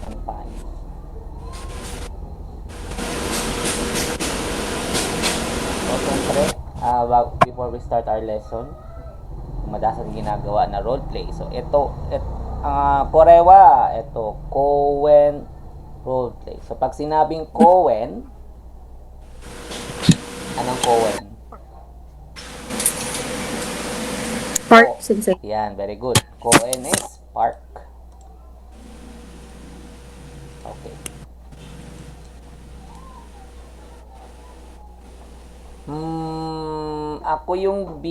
and fine. So, siyempre, before we start our lesson, madalas ginagawa na roleplay. So, korewa, ito, Kowen roleplay. So, pag sinabing Kowen, anong Kowen? Park, sensei. Yan, very good. Koen is park. Okay. Ako yung B.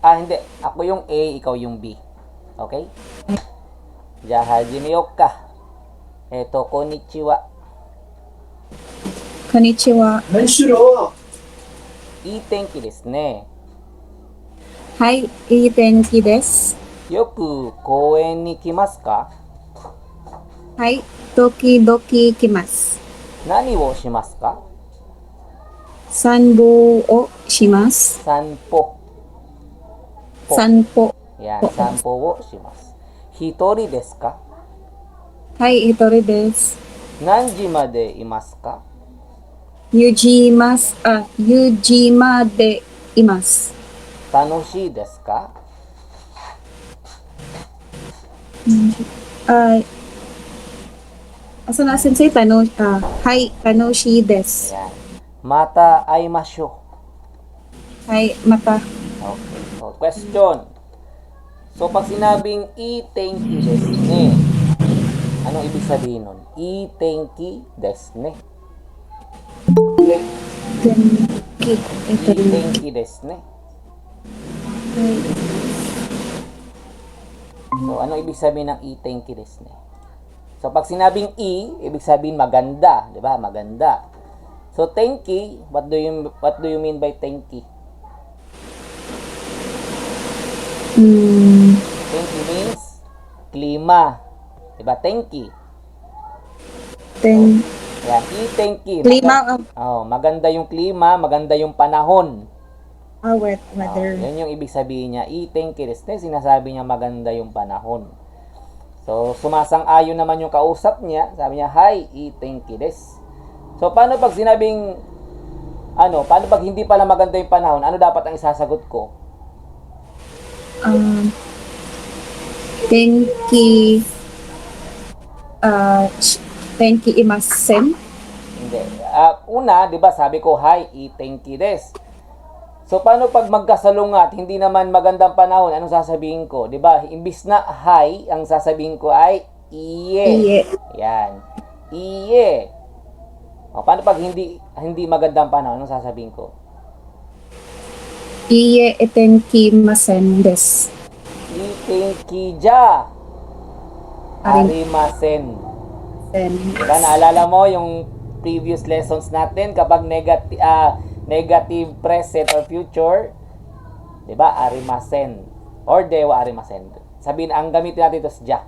Hindi. Ako yung A, ikaw yung B. Okay? Jahajimiyoka. Eto, konnichiwa. Konnichiwa. 何しろ いい天気ですね。はい、いい天気です。よく公園に来ますか？はい、時々来ます。何をしますか？散歩をします。散歩。散歩。Yan,散歩をします。一人ですか？はい、一人です。何時までいますか4時までいます。楽しいですかその先生、はい、楽しいです。 Yan. また会いましょはい、また。う。Okay. So, question. So, pag sinabing i-tenki desu ne, anong ibig sabihin nun? I-tenki desu ne. I-tenki desu ne. So, ano ibig sabihin ng i-tenki desu ne? So, pag sinabing ibig sabihin maganda, 'di ba? Maganda. So, tenki, what do you mean by tenki? Tenki means klima. 'Di ba? Tenki. Yan, i-tenki. Klima. Maganda yung klima, maganda yung panahon. Weather. Yan yung ibig sabihin niya. I-tenki desu ne, sinasabi niya maganda yung panahon. So, sumasang-ayon naman yung kausap niya. Sabi niya, "Hi, i-tenki desu." So, paano pag sinabing, paano pag hindi pala maganda yung panahon? Ano dapat ang isasagot ko? Tenki, tenki imasen. Hindi. Una, di ba, sabi ko, "Hi, i-tenki desu." So, paano pag magkasalungat, hindi naman magandang panahon, anong sasabihin ko? Di ba, imbis na hi, ang sasabihin ko ay iye. Iye. Yan. Iye. Paano pag hindi magandang panahon, anong sasabihin ko? Iye tenki masen desu. I-tenki ja arimasen. Diba, naalala mo yung previous lessons natin, kapag negative present or future, 'di ba? Arimasen or dewa arimasen. Sabihin ang gamitin natin ito sa ja.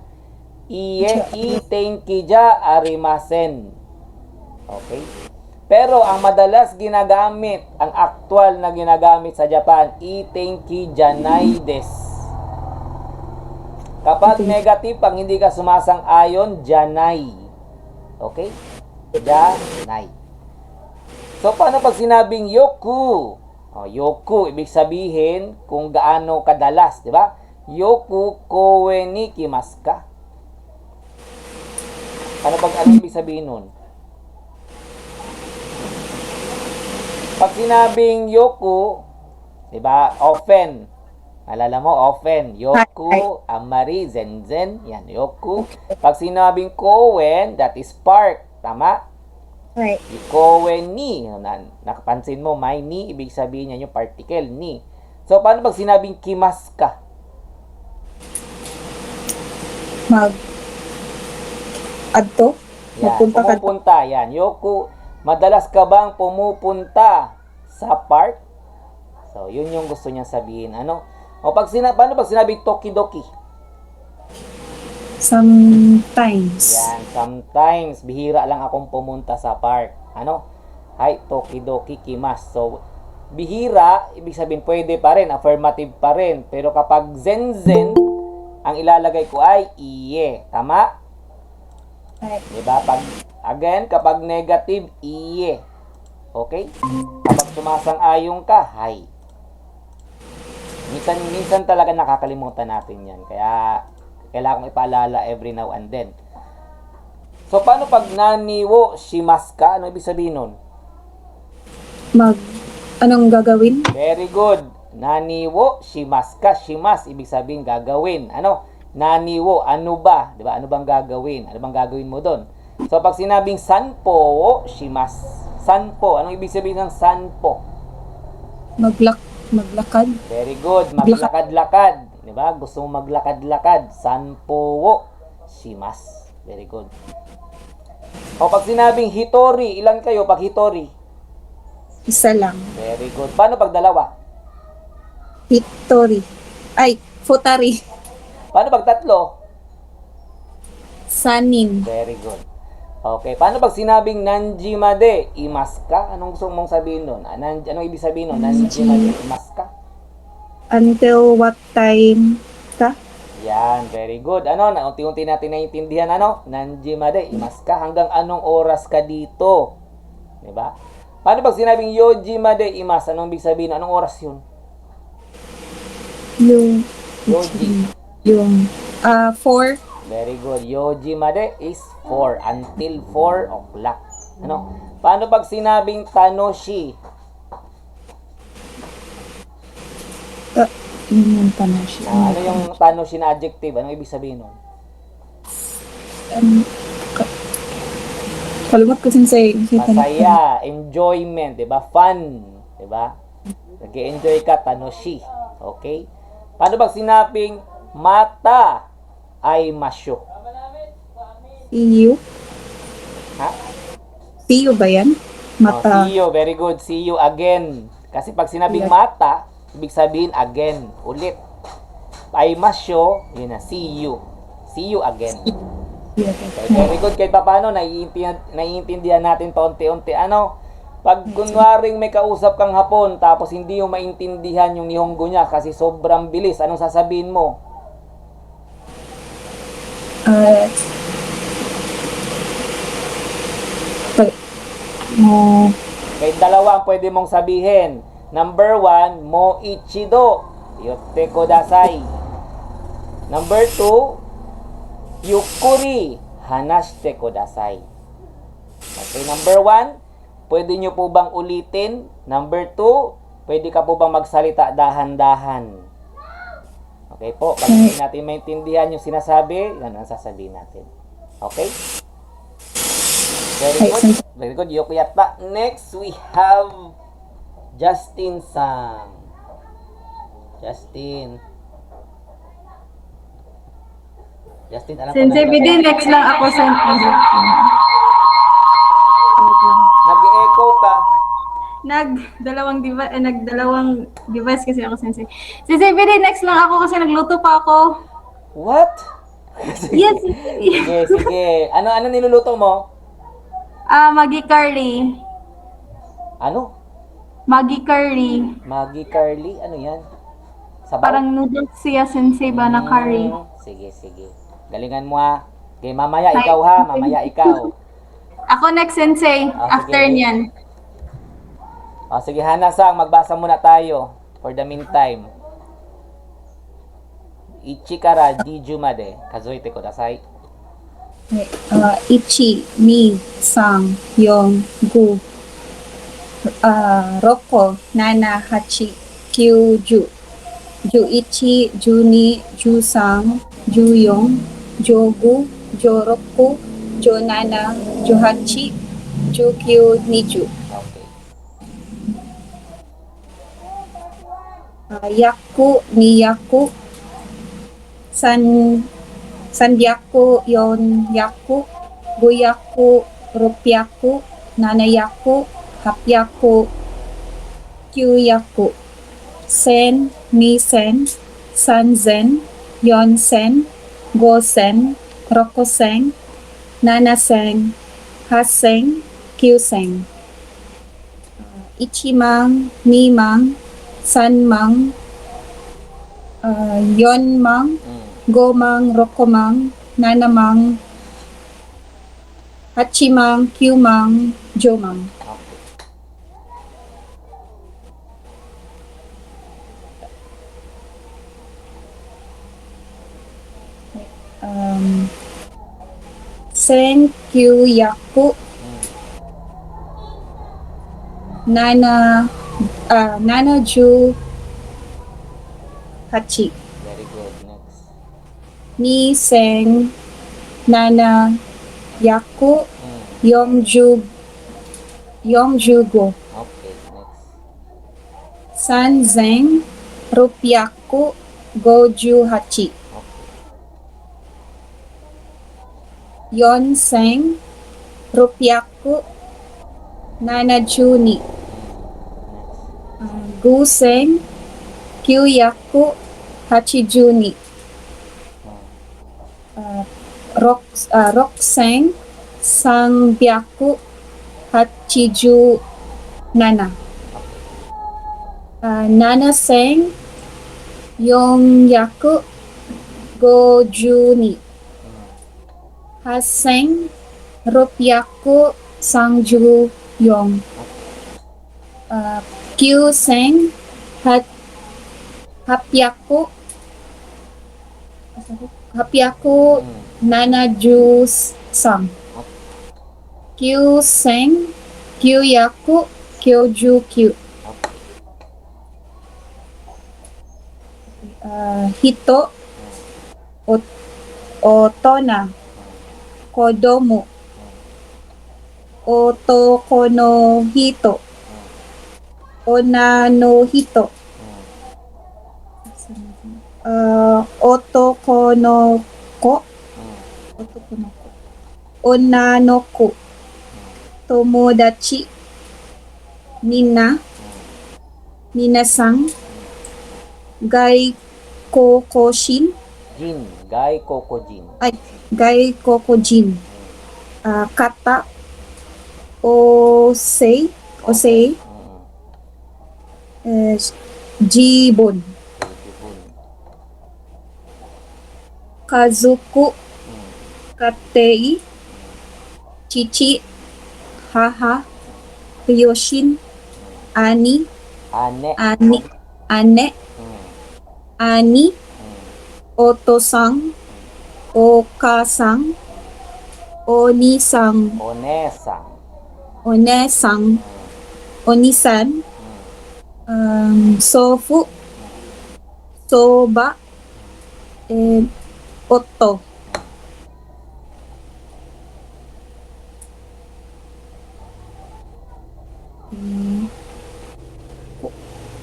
Iye i-tenki ja arimasen. Okay? Pero ang madalas ginagamit, ang actual na ginagamit sa Japan, i-tenki janai desu. Kapag negative, pag hindi ka sumasang-ayon, janai. Okay? Janai. So, paano pag sinabing yoku? Yoku, ibig sabihin kung gaano kadalas, di ba? Yoku koe ni kimasu ka? Ano ibig sabihin nun? Pag sinabing yoku, di ba? Often. Alala mo, often. Yoku, amari, zenzen. Yan, yoku. Pag sinabing koen, that is park. Tama? Right. Koen ni. Nakapansin mo, may ni. Ibig sabihin niya yung particle, ni. So, paano pag sinabing kimas ka? Adto? Yan, pumupunta. Yan, yoku. Madalas ka bang pumupunta sa park? So, yun yung gusto niya sabihin. Paano pag sinabing tokidoki? Sometimes. Yan, sometimes. Bihira lang akong pumunta sa park. Hi, tokidoki kimasu. So, bihira, ibig sabihin pwede pa rin, affirmative pa rin. Pero kapag zenzen, ang ilalagay ko ay iye. Tama? Right. Diba? Kapag negative, iye. Okay? Kapag sumasang-ayon ka, hay. Minsan talaga nakakalimutan natin yan. Kaya, kailangan ipaalala every now and then. So, paano pag naniwo shimasu ka? Ano ibig sabihin nun? Anong gagawin? Very good. Naniwo shimasu ka. Shimas, ibig sabihin gagawin. Ano? Naniwo, ano ba? Diba? Ano bang gagawin? Ano bang gagawin mo doon? So, pag sinabing sanpo wo shimasu. Sanpo, anong ibig sabihin ng sanpo? Maglakad. Very good. Maglakad-lakad. Diba? Gusto mo maglakad-lakad. Sanpo wo shimasu. Very good. O pag sinabing hitori, ilan kayo pag hitori? Isa lang. Very good. Paano pag dalawa? Hitori. Ay, futari. Paano pag tatlo? Sanin. Very good. Okay. Paano pag sinabing nanjimade imasu ka? Anong gusto mong sabihin nun? Anong ibig sabihin nun? Nanjimade imasu ka? Until what time ka? Yan. Very good. Unti-unti natin naiintindihan. Nanjimade imasu ka? Hanggang anong oras ka dito? Diba? Paano pag sinabing yojimade imasu? Anong ibig sabihin? Anong oras yun? Yoji. Yung 4. Very good. Yojimade is 4. Until 4 o'clock. Paano pag sinabing tanoshi? Yun pa na siya. Ano yung tanoshi na adjective? Anong ibig sabihin nun? Kalimot ko sensei. Masaya, enjoyment, 'di ba? Fun, 'di ba? Nag-enjoy ka, tanoshi. Okay? Paano pag sinabing mata ay masyo? See you. Ha? See you ba yan? Mata. See you, very good. See you again. Kasi pag sinabing mata, ibig sabihin again, ulit. Ay masyo, yun na, see you. See you again. Okay, very good. Kahit pa paano, naiintindihan natin paunti-unti. Pag kunwaring may kausap kang Hapon, tapos hindi mo maintindihan yung Nihongo niya kasi sobrang bilis, anong sasabihin mo? Kahit dalawa ang pwede mong sabihin. Number 1, mo ichido, yotte kodasai. Number 2, yukuri, hanashite kodasai. Okay, number 1, pwede nyo po bang ulitin? Number 2, pwede ka po bang magsalita dahan-dahan? Okay po, pag hindi natin maintindihan yung sinasabi, yan ang sasabihin natin. Okay? Very good. Very good, Yokuyata. Next, we have Justin Sang. Justin, alam ko Sensei, na. PD, next lang ako sa Nag-echo ka. Nagdalawang device kasi ako, Sensei. Sensei, PD, next lang ako kasi nagluto pa ako. What? Yes. Sige. Ano niluluto mo? Maggi curry. Ano? Maggi curry. Maggi Carly? Ano yan? Sabaw? Parang noodles siya, Sensei, ba na curry. Sige. Galingan mo ha. Okay, mamaya ikaw ha. Mamaya ikaw. Ako next, Sensei. Ah, After sige. niyan. Sige, Hana-sang. Magbasa muna tayo. For the meantime. Ichi kara diju made kazoete kodasai. Ichi, ni, sang, yong, gu, roko, nana, hachi, kyu, ju. Ju ichi, ju ni, ju sang, ju yong, jo gu, jo roku, jo nana, jo hachi, ju kyu, ni ju. Okay. Yaku, ni yaku, Sandyaku, yon yaku, buyaku, rupyaku, nanayaku, hapyaku, kyuyaku, sen, misen, sanzen, yonsen, gosen, rokosen, nanasen, hasen, kyusen. Ichimang, nimang, sanmang, yonmang, gomang, rokomang, nanamang, hachimang, kyumang, jomang. Okay. Um, sen, kyu, yaku, nana, nana, ju, hachi. Very good. Next. Ni, sen, nana, yaku, yongju, yongjugo. Okay. Next. San, zeng, rupyaku, goju, hachi. Okay. Yon, seng, rupyaku, nanajuni. Next. Guseng, kyuyaku, hachijuni. Rokseng, sangbyaku, hachiju, nana. Nanaseng, yongyaku, gojuni. Haseng, rupyaku, sangju, yong. Kyuseng, hapyaku, nanaju, sang. Kyuseng, kyuyaku, kyoju, kyu. Hito, otona, kodomo, otoko no hito, ona no hito, otoko no ko, ona no ko, tomodachi, minasan, gaikokoshin, Jin. Gai Kokojin. gaikokojin, kata, osei, jibon, Jibun. kazuku, katei, chichi, haha, ryoshin, ani, Ane. ani, otosang, okasang, onisang, Onesang. onesang, onisan, sofu, soba, and otto.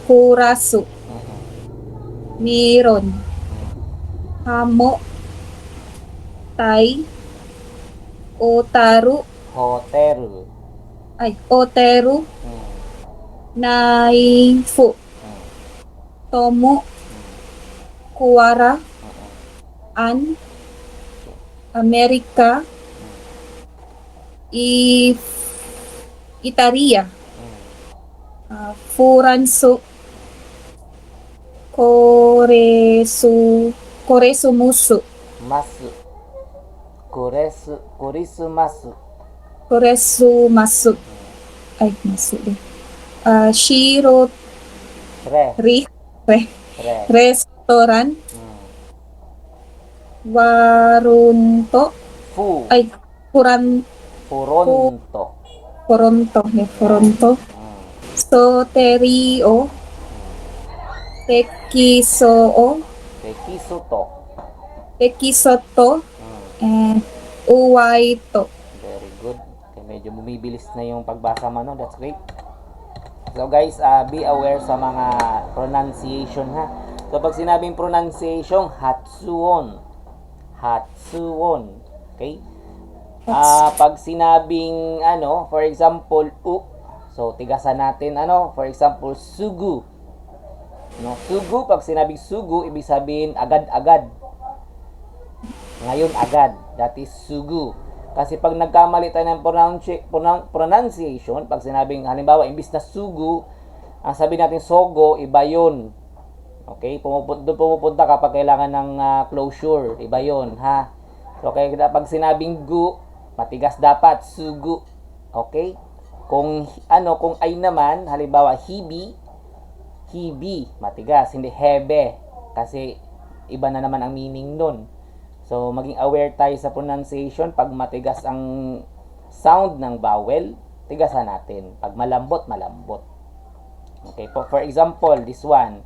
Kurasu, miron, hamo, tai, otaru, Hoteru. oteru, naifu, tomo, kuwara, an, Amerika, Itaria, furansu, koresumusu, Masu. Kurisumasu. koresumasu, masu deh. Shiro, Re. Re. restoran, warunto, Fu. Furonto. Foronto, soterio, tekisoto, and uwaito. Very good. Okay, medyo bumibilis na yung pagbasa mo, no? That's great. So guys, be aware sa mga pronunciation, ha. So pag sinabing pronunciation, hatsuon. Okay? Pag sinabing for example, so tigasan natin for example, sugu. No, sugu, pag sinabing sugu, ibig sabihin agad-agad. Ngayon agad, that is sugu. Kasi pag nagkamali tayo ng pronunciation, pag sinabing halimbawa imbis na sugu, ang sabi natin sogo, iba yun. Okay? Pumupunta kapag kailangan ng closure, iba yun, ha? So kaya pag sinabing gu, Matigas dapat, sugu. Okay? Kung kung ay naman, halimbawa hibi, matigas, hindi hebe. Kasi iba na naman ang meaning nun. So, maging aware tayo sa pronunciation. Pag matigas ang sound ng vowel, tigasan natin. Pag malambot, malambot. Okay, for example, this one,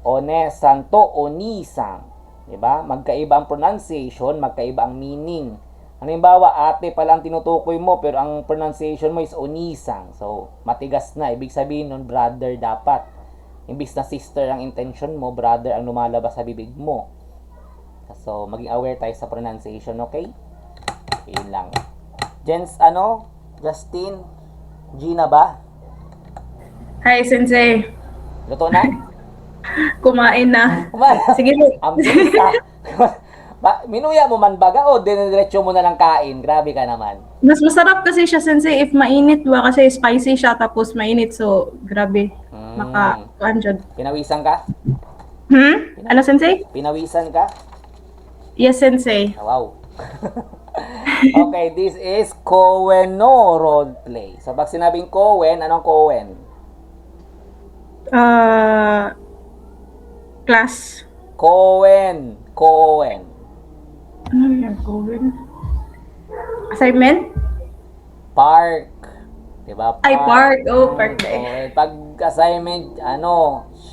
one-san to oni-san. Diba? Magkaiba ang pronunciation, magkaiba ang meaning. Halimbawa, ate pala ang tinutukoy mo, pero ang pronunciation mo is oni-san. So, matigas na. Ibig sabihin nun, brother dapat. Imbis na sister ang intention mo, brother ang lumalabas sa bibig mo. So, maging aware tayo sa pronunciation, okay? Yun lang. Jens, Justin, Gina ba? Hi, Sensei. Luto na? Kumain na. Kumara. Sige. Ang bilis ah. Minuya mo man baga o dinidiretso mo na lang kain? Grabe ka naman. Mas masarap kasi siya, Sensei, if mainit ba? Kasi spicy siya tapos mainit. So, grabe. Maka-anjad. Pinawisan ka? Ano, Sensei? Pinawisan ka? Yes, Sensei. Wow. Okay, this is Kowen no roleplay. So, pag sinabing Kowen, anong Kowen? Class. Kowen. Ano yan? Going? Assignment? Park. Diba? Ay, park. Oh, park day. Okay. Pag assignment,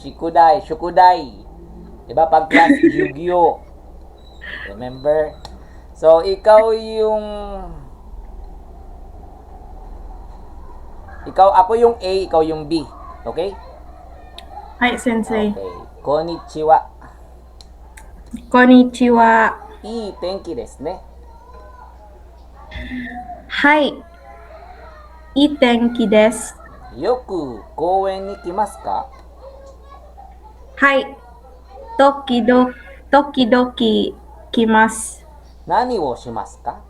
shukudai. Diba? Pag class, Yu-Gi-Oh! Remember? So, ako yung A, ikaw yung B. Okay? Hi, Sensei. Okay. Konnichiwa. Konnichiwa. I tenki desu ne. Hi. Itenki desu. Yoku kouen ni kimasu ka? Hi. Tokidoki kimasu. Nani wo shimasu ka?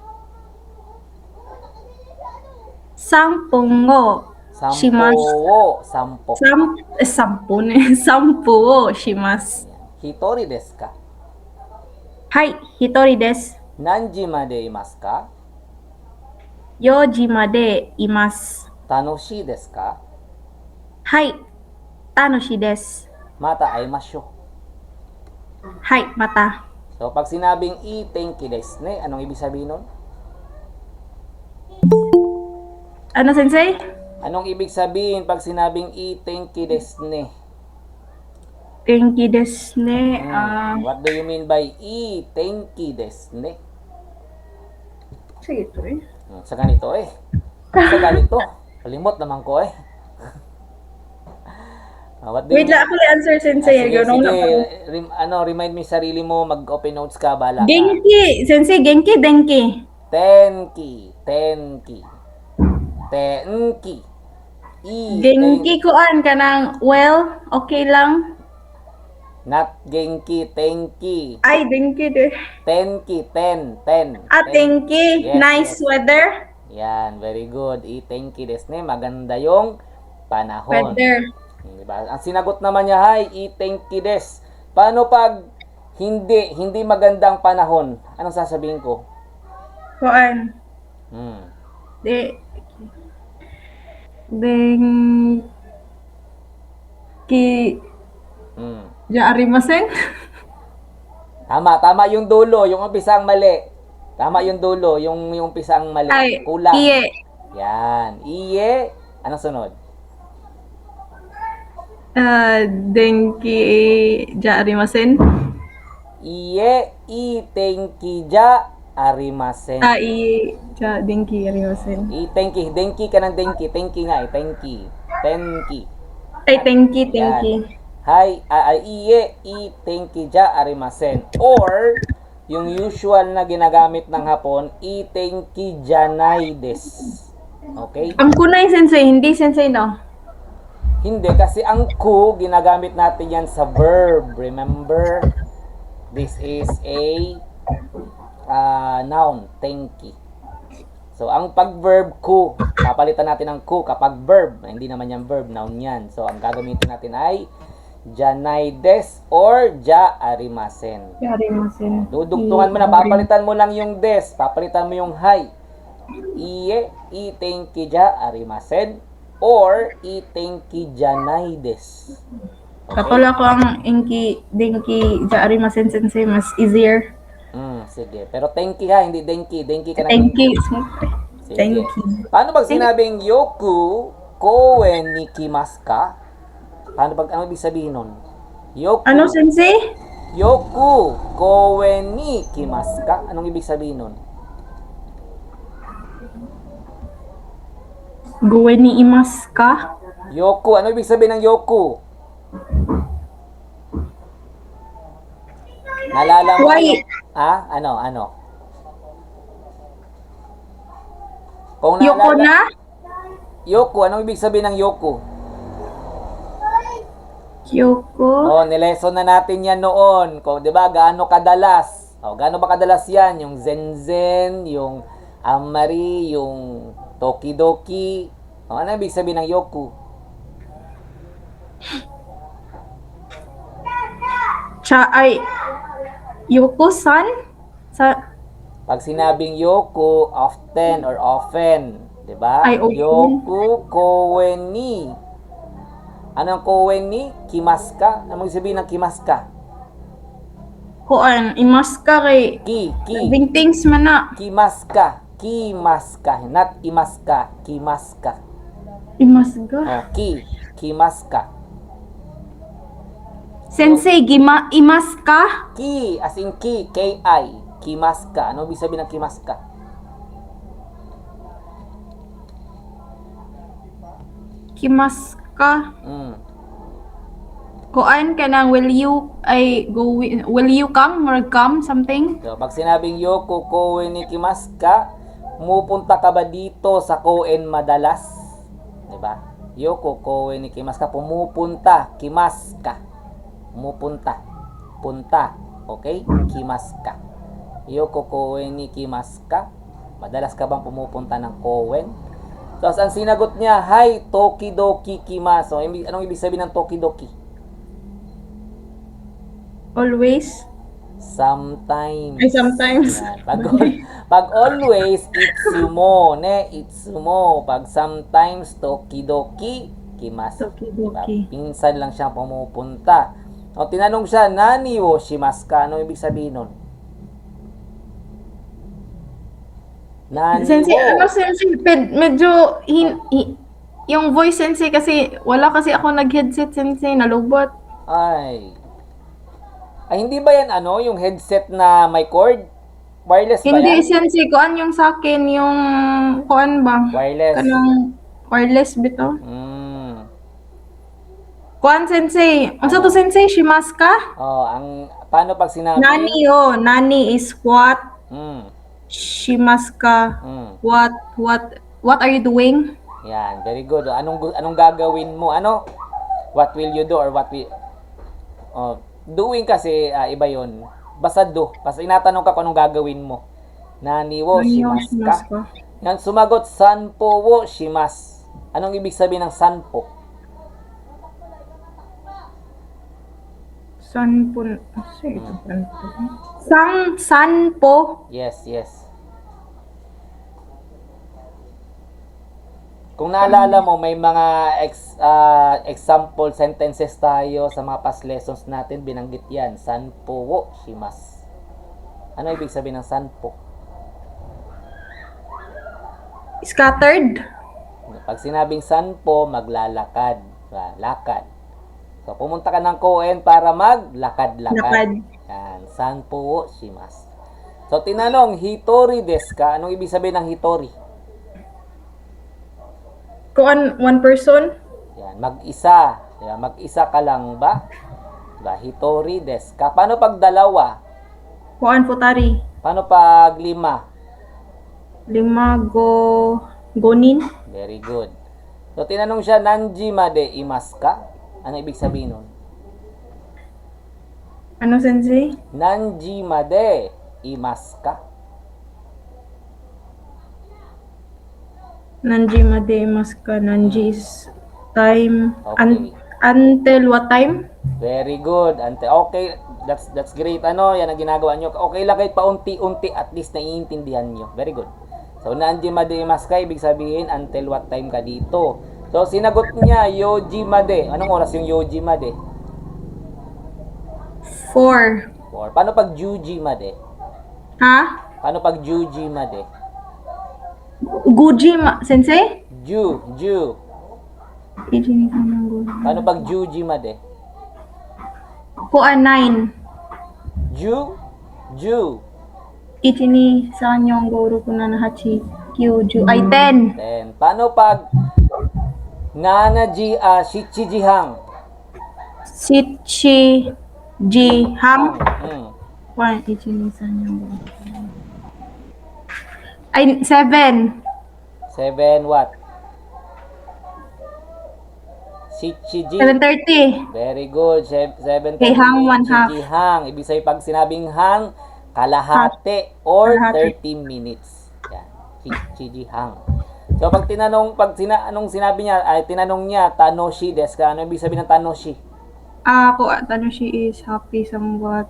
Sampon wo shimasu. Sampo. Sampo ne. Sampo wo shimasu. Hitori desu ka? Hi. Hitori desu. Nanji made imasu ka? 4時までいます。楽しいですか? はい。楽しいです。 Mata aimashou. はい。また。 So, pag sinabing i tenki desu ne, anong ibig sabihin nun? Ano, Sensei? Anong ibig sabihin pag sinabing i tenki desu ne? Tenki desu ne. What do you mean by i tenki desu ne? Sige ito eh. Sa ganito eh. Sa ganito. Kalimot naman ko eh. What do Wait you lang, ako yung answer, Sensei. Sige, Ganun sige. lang. Remind me sarili mo, mag-open notes ka, bala ka. Genki. Sensei, genki, denki. Tenki. Genki kuan ka ng, well, okay lang. Not genki, tenki. Ay, denki de. Tenki, ten. Tenki. Yes, Nice yes. weather. Yan, very good. Tenki desu ne. Maganda yung panahon. Weather. Diba? Ang sinagot naman niya, hi, tenki desu. Paano pag hindi magandang panahon? Anong sasabihin ko? Kuan. Denki. Arimasen? Tama yung dulo, yung umpisang mali. Tama yung dulo, yung umpisang mali. Ay, Kulang. iye. Yan. Iye. Anong sunod? Denki arimasen? Iye, tenki ja arimasen. Iye, denki arimasen. Denki ka ng denki. Tenki nga tenki. Ay, tenki. Yan. Hi, iye, tenki ja arimasen. Or, yung usual na ginagamit ng Hapon, tenki janai desu. Okay? Ang kunay, Sensei. Hindi, Sensei, no? Hindi, kasi ang ku, ginagamit natin yan sa verb. Remember? This is a noun, tenki. So, ang pag-verb ku, papalitan natin ang ku kapag verb. Hindi naman yan verb, noun yan. So, ang gagamitin natin ay janai desu or ja arimasen. Arimasen. Dudugtungan mo na, papalitan mo lang yung des, papalitan mo yung hi. Iye, itenki ja arimasen, or itenki janai desu. Katulad ko ang inki, denki, jaarimasen sensei, mas easier. Sige. Pero tenki ha, hindi denki. Denki ka ng Denki, denki. siyempre. Sige. Denki. Paano pag sinabing yoku kouen ni kimasu ka? Paano pag, ano ibig sabihin nun? Yoku. Ano, sensei? Yoku kouen ni kimasu ka? Anong ibig sabihin nun? Goe ni imas ka? Yoku. Ano ibig sabihin ng yoku? Nalala mo Why? yung... Ano? Kung Yoko naalala... na? Yoku. Anong ibig sabihin ng yoku? Yoko? Oh, nileson na natin yan noon. Kung, 'di ba, gaano kadalas? Oh, gaano ba kadalas 'yan? Yung zenzen, yung amari, yung tokidoki. Oh, ano ibig sabihin ng yoku? Yoko-san? Sa, Pag sinabing yoku, often or often, 'di ba? Ay, often. Yoku kouen ni. Anong kouen ni? Kimasu ka? Ano ibig sabihin ng kimasu ka? kuan, imas ka kay, Ki. living things man na. Kimasu ka. Not imasu ka. Kimasu ka. Imas ka? Oh, kimasu ka. Sensei, imas ka? Ki, as in K-I. Kimasu ka. Ano ibig sabihin ng kimasu ka? Kimas ka? Kuan ka nang will you come or come something? So, pag sinabing yoku kouen ni kimasu ka, pumupunta ka ba dito sa koen madalas? 'Di ba? Yoku kouen ni kimasu ka, pumupunta. Kimasu ka. Pumupunta. Punta. Okay? Kimasu ka. Yoku kouen ni kimasu ka. Madalas ka bang pumupunta ng koen? Tapos ang sinagot niya, "Hi, tokidoki kimasu." So, anong ibig sabihin ng tokidoki? Always? Sometimes. Ay, sometimes. Yan. Pag always, itsumo. Itsumo. Pag sometimes, tokidoki, kimasu. Tokidoki. Pinsan lang siya pumupunta. O, tinanong siya, nani wo shimasu ka? Ano ibig sabihin nun? Nani Sensei, wo. sensei, medyo, yung voice sensei kasi, wala kasi ako nag-headset sensei, nalubot. Ay, hindi ba yan yung headset na may cord? Wireless ba Hindi, yan? sensei, kuan yung sa akin, yung, kuan ba? Wireless. Kanang, wireless bito. Mm. Kuan sensei, ang sa to sensei, shimas ka? Oh, paano pag sinabi? Nani is what, Mm. shimas ka, Mm. what are you doing? Yan, very good. Anong gagawin mo? What will you do or what will doing kasi iba 'yon. Basta do. Basta inatanong ka kung anong gagawin mo. Nani wo shimasu ka? Yan, sumagot sanpo wo shimasu. Anong ibig sabihin ng sanpo? Sanpo, sanpo. Yes. Kung naalala mo, may mga example sentences tayo sa mga past lessons natin, binanggit yan. Sanpo wo shimasu. Ano ibig sabihin ng sanpo? Scattered. Pag sinabing sanpo, maglalakad. Lakad. So, pumunta ka ng koen para maglakad-lakad. Lakad. Yan. Sanpo wo shimasu. So, tinanong, hitori desu ka? Anong ibig sabihin ng hitori? Kuan, one person. Yan, mag-isa. Yan, mag-isa ka lang ba? Diba? Hitori desu ka. Paano pag dalawa? Kuan, futari. Paano pag lima? Gonin. Very good. So, tinanong siya, nanji made imasu ka? Ano ibig sabihin nun? Ano, sensei? Nanji made imasu ka? Nanji mademas ka. Nanji is time. Okay. Until what time? Very good. Okay, that's great. Yan ang ginagawa nyo. Okay lang kahit paunti-unti, at least naiintindihan nyo. Very good. So, nanji made imasu ka, ibig sabihin, until what time ka dito. So, sinagot niya, yoji made. Anong oras yung yoji made? 4. Or, paano pag juji made? Ha? Paano pag juji made? Guji sensei? Ju. Ichi ni kanyang guru. Paano pag juji made? Kuan 9. Ju. Ichi ni sanyong guru kunana hachi kyuju. Ay 10. Then, paano pag nanaji, shichijihang? Shichi ji ham. Kuan ichi ni sanyong guru. Ay 7. 7 what? Shichiji. 7:30. Very good. 7 Okay, hang, 1/2. Shichijihang. Ibig sabihin, pag sinabing hang, kalahati or Kalahati. 30 minutes. Yan. Shichijihang. So, pag anong sinabi niya, ay tinanong niya, tanoshi desu ka? Ano ibig sabihin ng tanoshi? Ako tanong she is happy somewhat.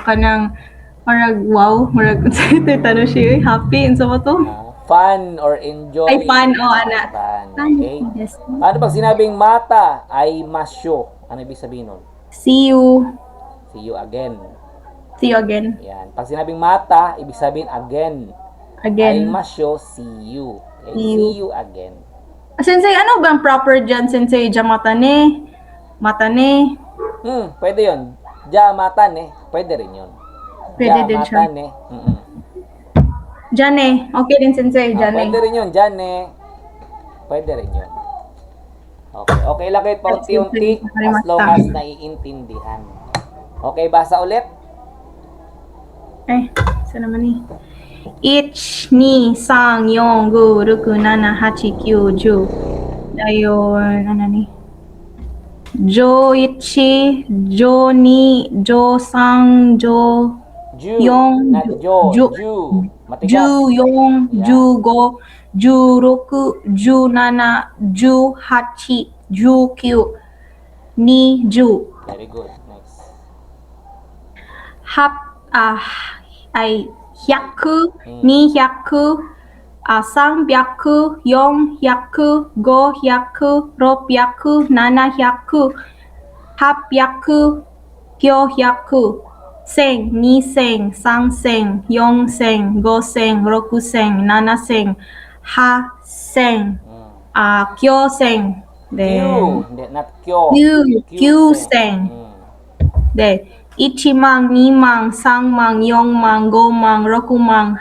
Kanang marag wow, marag tanong she happy unsa ba to? Fun or enjoy. Ay fun ana. Fun. Okay. Ano pag sinabing mata ay masyo? Ano ibig sabihin nun? See you. See you again. See you again. Yan. Pag sinabing mata, ibig sabihin again. Ay Again. masyo, see you. Okay? See you. See you again. Sensei, ano ba ang proper dyan, Sensei? Jamatane? Matane? Pwede yun. Jamatan eh. Pwede rin yun. Pwede din siya. Jamatan eh. Jane. Okay din, Sensei. Jane. Pwede rin yun. Jane. Pwede rin yun. Okay. Okay lang kayo paunti-unti as long as naiintindihan. Okay, basa ulit. Ay, saan naman eh? 1, 2, 3, 4, 5, 6, 7, 8, 9, 10. Ayun, ano ni? Jo 1, Jo 2, Jo 3, Jo Ju. Yung. Not jo. Ju. Ju. Matigas. Ju 4, Ju 5, Ju 6, Ju 7, Ju 8, Ju 9, ni Ju. Very good. Next. Ay 100, 200, 300, 400, 500, 600, 700, 800, 900, 1000, 2000, 3000, 4000, 5000, 6000, 7000, 8000, 9000. Q. Then, Hindi, not kyo. Q1000. Then, 1万、2万、3万、4万、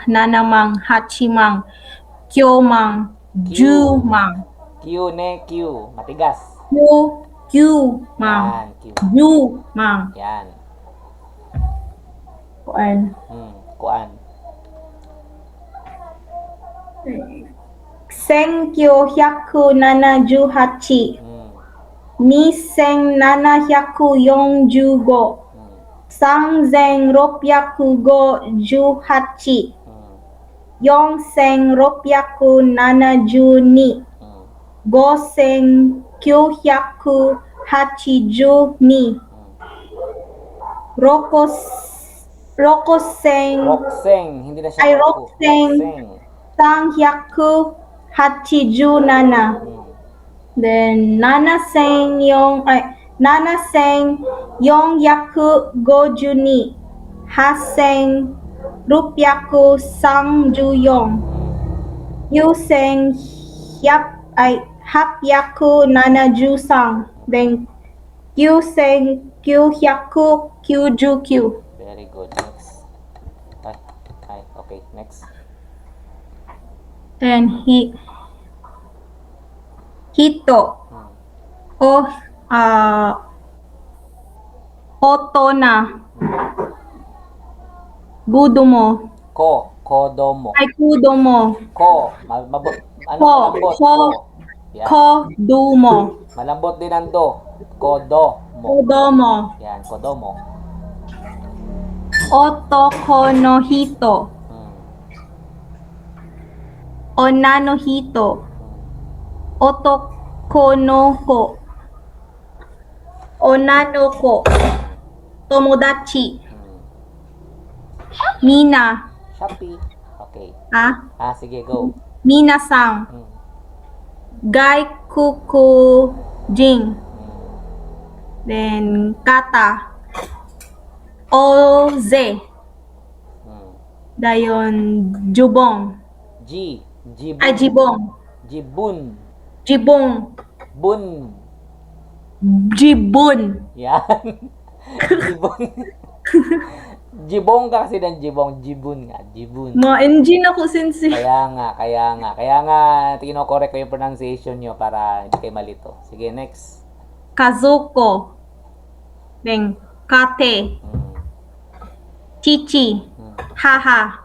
5万、6万、7万、8万、9万、10万、 Q ne, Q. Matigas. 9万、Yan, Q. 10万。 Yan. Kuan. Kuan. 1978、2745、3658、4672、5982、6000、 Rokseng. Hindi na siya ay Roku. Rokseng 387. Then 7452、8634、9873。Then 9999。 Very good. Next. Ay, okay. Next. And hito o oto na gudo mo Kodomo. ay kudo mo Mabot. Ano Ko. malambot? Ko. Yan. kodo mo Malambot din ang do. Kodomo. kudo mo Yan, kodomo. otoko no hito onna no hito otoko no ko onna no ko tomodachi mina Shopee. Okay. Okay. Ah, Sige, go. Minasang. Mm. Gaikukujin. Then, kata. Oze. Mm. Dayon, jubong. Jibun. Jibong. Jibun. Jibong. Bun. Jibun. Yan. Jibon. Jibong ka kasi ng jibong. Jibun nga. Jibun. Ma-engine ako, sensei. Kaya nga, tino-correct ko yung pronunciation nyo para hindi kayo malito. Sige, next. Kazuko. Then, kate. Mm. Chichi. Mm. Haha.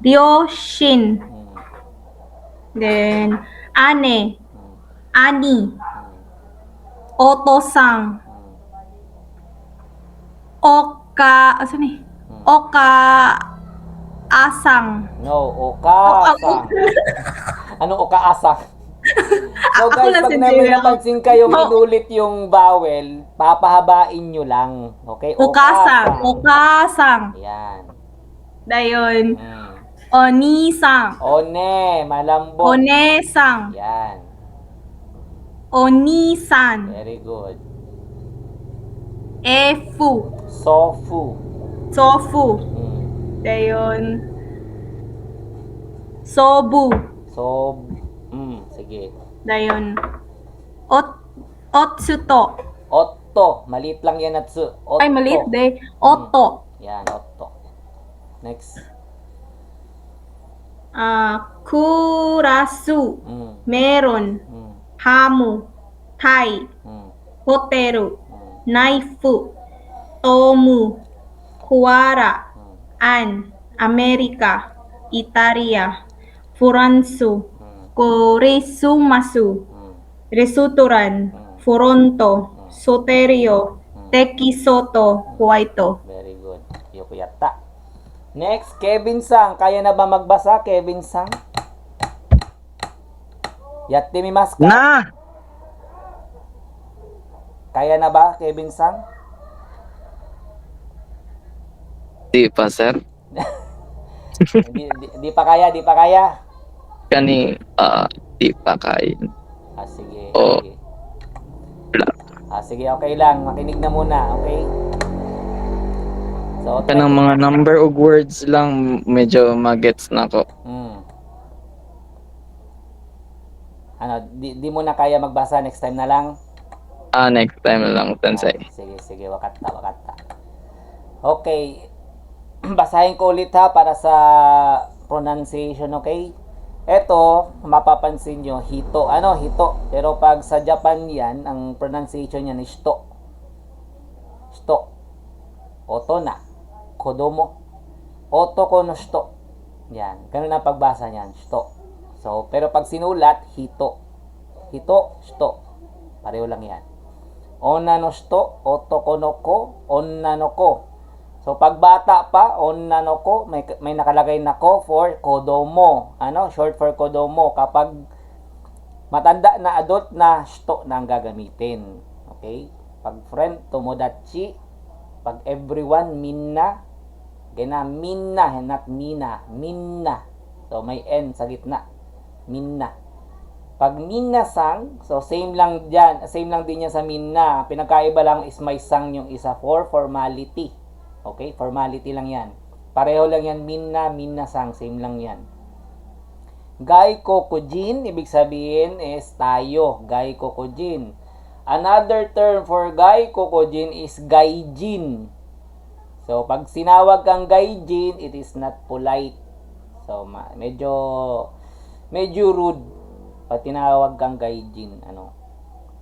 Ryoshin. Mm. Then, ane. Mm. Ani. Mm. Oto-sang. Mm. Asa ni? Oka asang. No, okasang. Anong okaasang? So Ako guys, lang pag si may Jero. napansin kayong No. inulit yung vowel, papahabain nyo lang. Okay? Okasang. Okasang. Yan. Dayon. Mm. Onisang. One, malambot. Onesang. Yan. Onisan. Very good. Efu. Sofu. Sofu. Mm. Dayon. Sobu. Sige. Dayon. Otsuto. Otto. Maliit lang yan, Natsu. Otto. Ay, maliit day. Oto. Yan, Otto. Next. Kurasu. Mm. Meron. Mm. Hamu. Tai. Mm. Hoteru. Mm. Naifu. Tomu. Kuwara. An. Amerika. Italia. Furansu. Korisumasu. Resutoran. Furonto. Soterio. Tekisoto. Huwaito. Very good. Yokuyata. Next, Kevin Sang. Kaya na ba magbasa, Kevin Sang? Yatte mimasu ka? Na! Kaya na ba, Kevin Sang? Di pa, sir. Di pa kaya, di pa kaya. Kani, di pa kain. Sige, Oo. sige. Sige, okay lang. Makinig na muna, okay? So, Kanang mga number of words lang, medyo magets na ko. Di mo na kaya magbasa, next time na lang? Next time lang, sensei. Sige, wakata. Okay. Basahin ko ulit ha, para sa pronunciation, okay? Ito, mapapansin nyo, hito. Hito. Pero pag sa Japan yan, ang pronunciation yan is shito. Shito. Oto na. Kodomo. Otoko no shito. Yan. Ganun ang pagbasa niyan. Shito. So, pero pag sinulat, hito. Hito, shito. Pareho lang yan. Onna no shito, otoko no ko, onna no ko. So, pag bata pa, onna no ko, may nakalagay na ko for kodomo. Short for kodomo. Kapag matanda na adult na, shito na ang gagamitin. Okay? Pag friend, tomodachi. Pag everyone, minna. Gana, minna, not mina. Minna. So, may N sa gitna. Minna. Pag minna-sang, so same lang din yan sa minna. Pinagkaiba lang is may sang yung isa for formality. Okay? Formality lang yan. Pareho lang yan, minna-sang. Same lang yan. Gai kokujin, ibig sabihin is tayo. Gai kokujin. Another term for gai kokujin is gaijin. So, pag sinawag kang gaijin, it is not polite. So, medyo rude pag tinawag kang gaijin.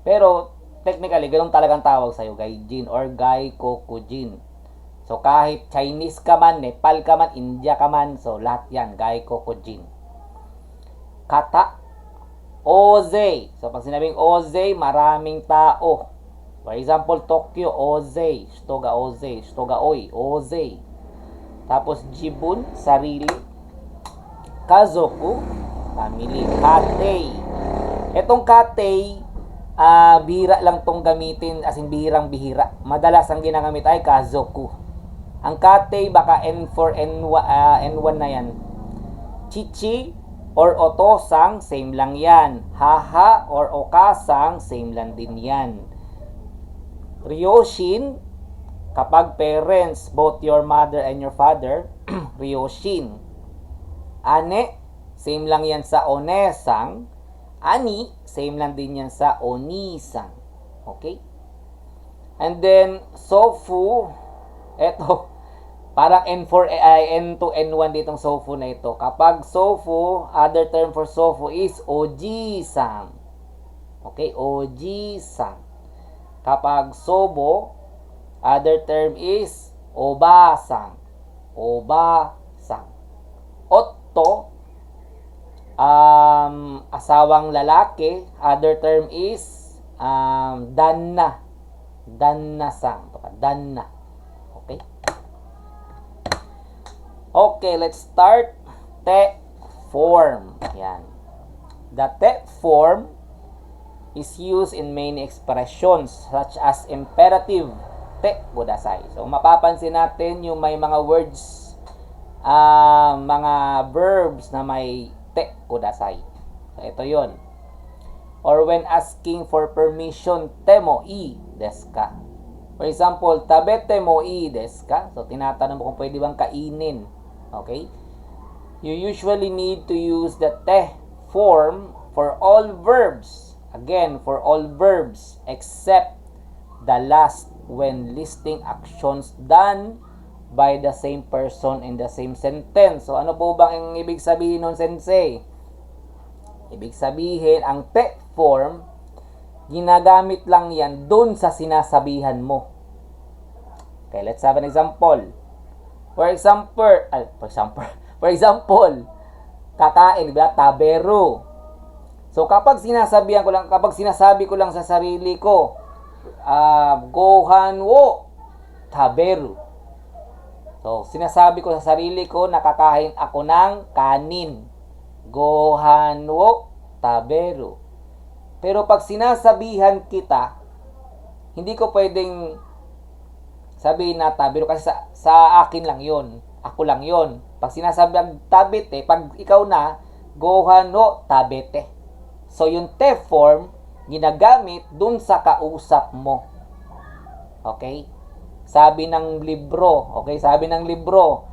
Pero, technically, ganun talagang tawag sa'yo, gaijin or gai kokujin. So, kahit Chinese ka man, Nepal ka man, India ka man, so lahat yan, gai kokujin. Kata, oze. So, pag sinabing oze, maraming tao. For example, Tokyo, oze. Shito ga oze. Shito ga oi. Oze. Tapos, jibun, sarili. Kazoku, family. Katei. Etong katei, bihira lang tong gamitin, as in bihirang-bihira. Madalas ang ginagamit ay kazoku. Ang kate, baka N4, N1 na yan. Chichi or otosang, same lang yan. Haha or okasang, same lang din yan. Ryoshin, kapag parents, both your mother and your father, ryoshin. Ane, same lang yan sa onesang. Ani, same lang din yan sa onisang. Okay? And then, sofu, eto, parang N4, N2, N1 ditong sofu na ito. Kapag sofu, other term for sofu is oji-san. Okay, oji-san. Kapag sobo, other term is oba-san. Oba-san. Otto, asawang lalaki, other term is danna. Danna-san. Danna. Okay? Okay, let's start. Te form. Yan. The te form is used in many expressions such as imperative, te kudasai. So, mapapansin natin yung may mga words, mga verbs na may te kudasai. So, ito yon. Or when asking for permission, te mo ii desu ka? For example, tabete mo ii desu ka? So, tinatanong mo kung pwede bang kainin. Okay? You usually need to use the te form for all verbs. Again, for all verbs except the last when listing actions done by the same person in the same sentence. So, ano po bang ang ibig sabihin nun, sensei? Ibig sabihin, ang te form, ginagamit lang yan dun sa sinasabihan mo. Okay, let's have an example. For example, kakain, di ba? Taberu. So, kapag sinasabi ko lang sa sarili ko, gohan wo taberu. So, sinasabi ko sa sarili ko, nakakain ako ng kanin. Gohan wo taberu. Pero pag sinasabihan kita, hindi ko pwedeng sabihin na taberu kasi sa akin lang yon. Ako lang yon. Pag sinasabi ang tabete, pag ikaw na, gohan wo tabete. So, yung te form, ginagamit dun sa kausap mo. Okay? Sabi ng libro. Okay? Sabi ng libro.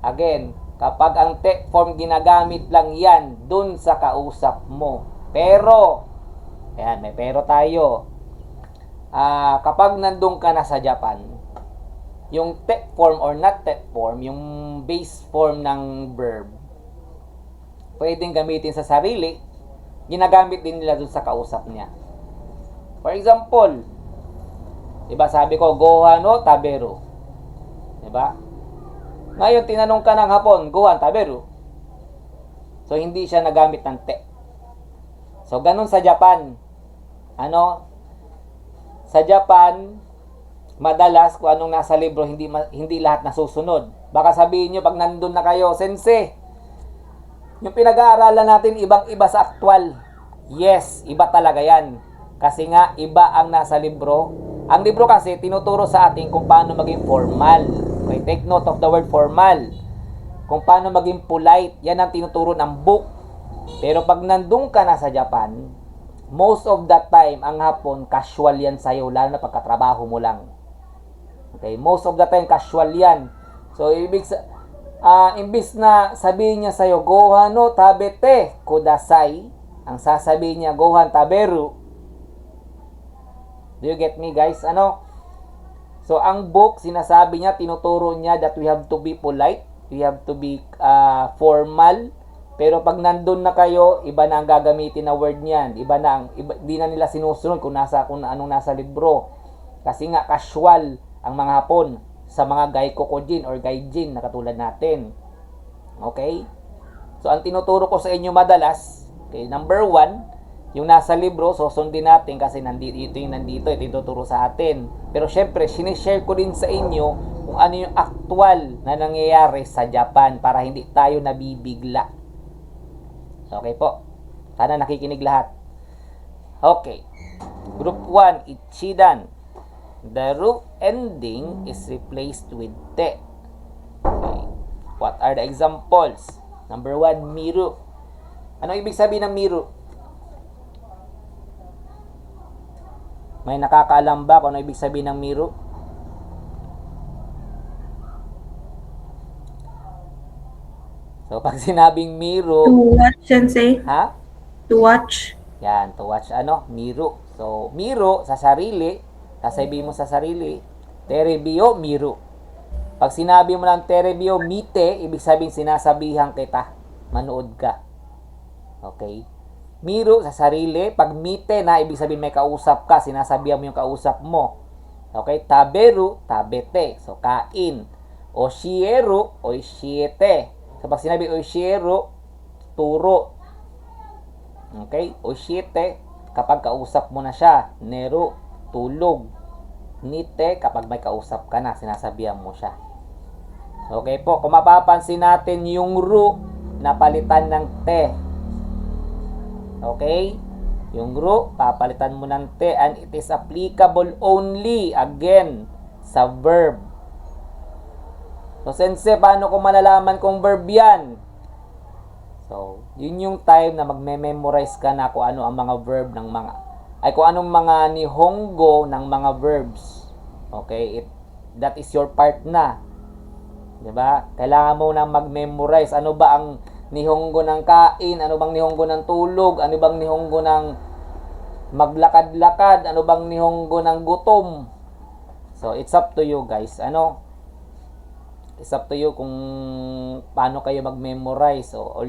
Again, kapag ang te form, ginagamit lang yan dun sa kausap mo. Pero, ayan, may pero tayo. Kapag nandun ka na sa Japan, yung te form or not te form, yung base form ng verb, pwedeng gamitin sa sarili, ginagamit din nila dun sa kausap niya. For example, diba sabi ko, gohan no taberu. Diba? Ngayon, tinanong ka ng hapon, gohan taberu. So, hindi siya nagamit ng te. So, ganun sa Japan. Sa Japan, madalas kung anong nasa libro, hindi lahat nasusunod. Baka sabihin nyo, pag nandun na kayo, sensei, yung pinag-aaralan natin, ibang-iba sa aktwal. Yes, iba talaga yan. Kasi nga, iba ang nasa libro. Ang libro kasi, tinuturo sa atin kung paano maging formal. Okay, take note of the word formal. Kung paano maging polite, yan ang tinuturo ng book. Pero pag nandun ka na sa Japan, most of the time, ang hapon, casual yan sa'yo, lalo na pagkatrabaho mo lang. Okay, most of the time, casual yan. So, imbis na sabihin niya sa'yo, gohan no tabete kudasai, ang sasabihin niya, gohan taberu. Do you get me, guys? So, ang book, sinasabi niya, tinuturo niya that we have to be polite, we have to be formal. Pero pag nandun na kayo, iba na ang gagamitin na word niyan. Di na nila sinusunod kung anong nasa libro. Kasi nga, casual ang mga Hapon sa mga gaikokojin or gaijin na katulad natin. Okay? So, ang tinuturo ko sa inyo madalas, okay, number 1, yung nasa libro, so sundin natin kasi ito ituturo sa atin. Pero syempre, sinishare ko din sa inyo kung ano yung actual na nangyayari sa Japan para hindi tayo nabibigla. Okay po. Sana nakikinig lahat. Okay. Group 1, Ichidan. the ru ending is replaced with te. Okay. What are the examples? Number 1, miru. Ano ibig sabihin ng miru? May nakakaalam ba kung ano ibig sabihin ng miru? So, pag sinabing miru, To watch, sensei. ha? To watch. Yan, to watch miru. So, miru sa sarili, sasabihin mo sa sarili, terebio miru. Pag sinabi mo ng terebio mite, ibig sabihin sinasabihan kita, manood ka. Okay? Miru sa sarili, pag mite na, ibig sabihin may kausap ka, sinasabihan mo yung kausap mo. Okay? Taberu, tabete. So, kain. Oshieru, oishiete. So, pag sinabi oshieru, turo. Okay? Oshiete, kapag kausap mo na siya. Neru, tulog. Nite, kapag may kausap ka na, sinasabihan mo siya. Okay po, kung mapapansin natin yung ru, napalitan ng te. Okay? Yung ru, papalitan mo ng te, and it is applicable only, again, sa verb. So, sensei, paano ko malalaman kung verb yan? So, yun yung time na magme-memorize ka na kung ano ang mga verb ng mga, ay kung anong mga nihongo ng mga verbs. Okay? That is your part na. Diba? Kailangan mo na mag-memorize. Ano ba ang nihongo ng kain? Ano bang nihongo ng tulog? Ano bang nihongo ng maglakad-lakad? Ano bang nihongo ng gutom? So, it's up to you guys. It's up to you kung paano kayo mag-memorize. So, all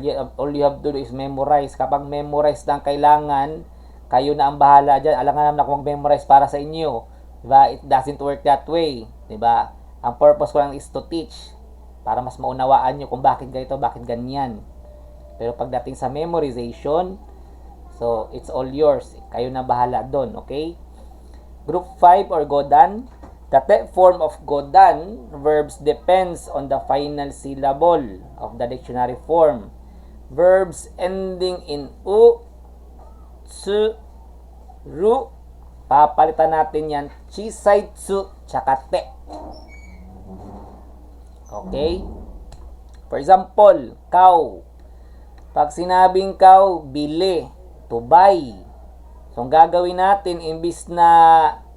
you have to do is memorize. Kapag memorize na kailangan, kayo na ang bahala dyan. Alangan naman ako mag-memorize para sa inyo. Diba? It doesn't work that way. Diba? Ang purpose ko lang is to teach. Para mas maunawaan nyo kung bakit ganito, bakit ganyan. Pero pagdating sa memorization, so, it's all yours. Kayo na bahala doon. Okay? Group 5 or Godan. The te form of Godan verbs depends on the final syllable of the dictionary form. Verbs ending in u, tsu, ru, papalitan natin yan, chisai, tsu, tsaka te. Okay? For example, cow. Pag sinabing cow, bili, to buy. So, ang gagawin natin, imbis na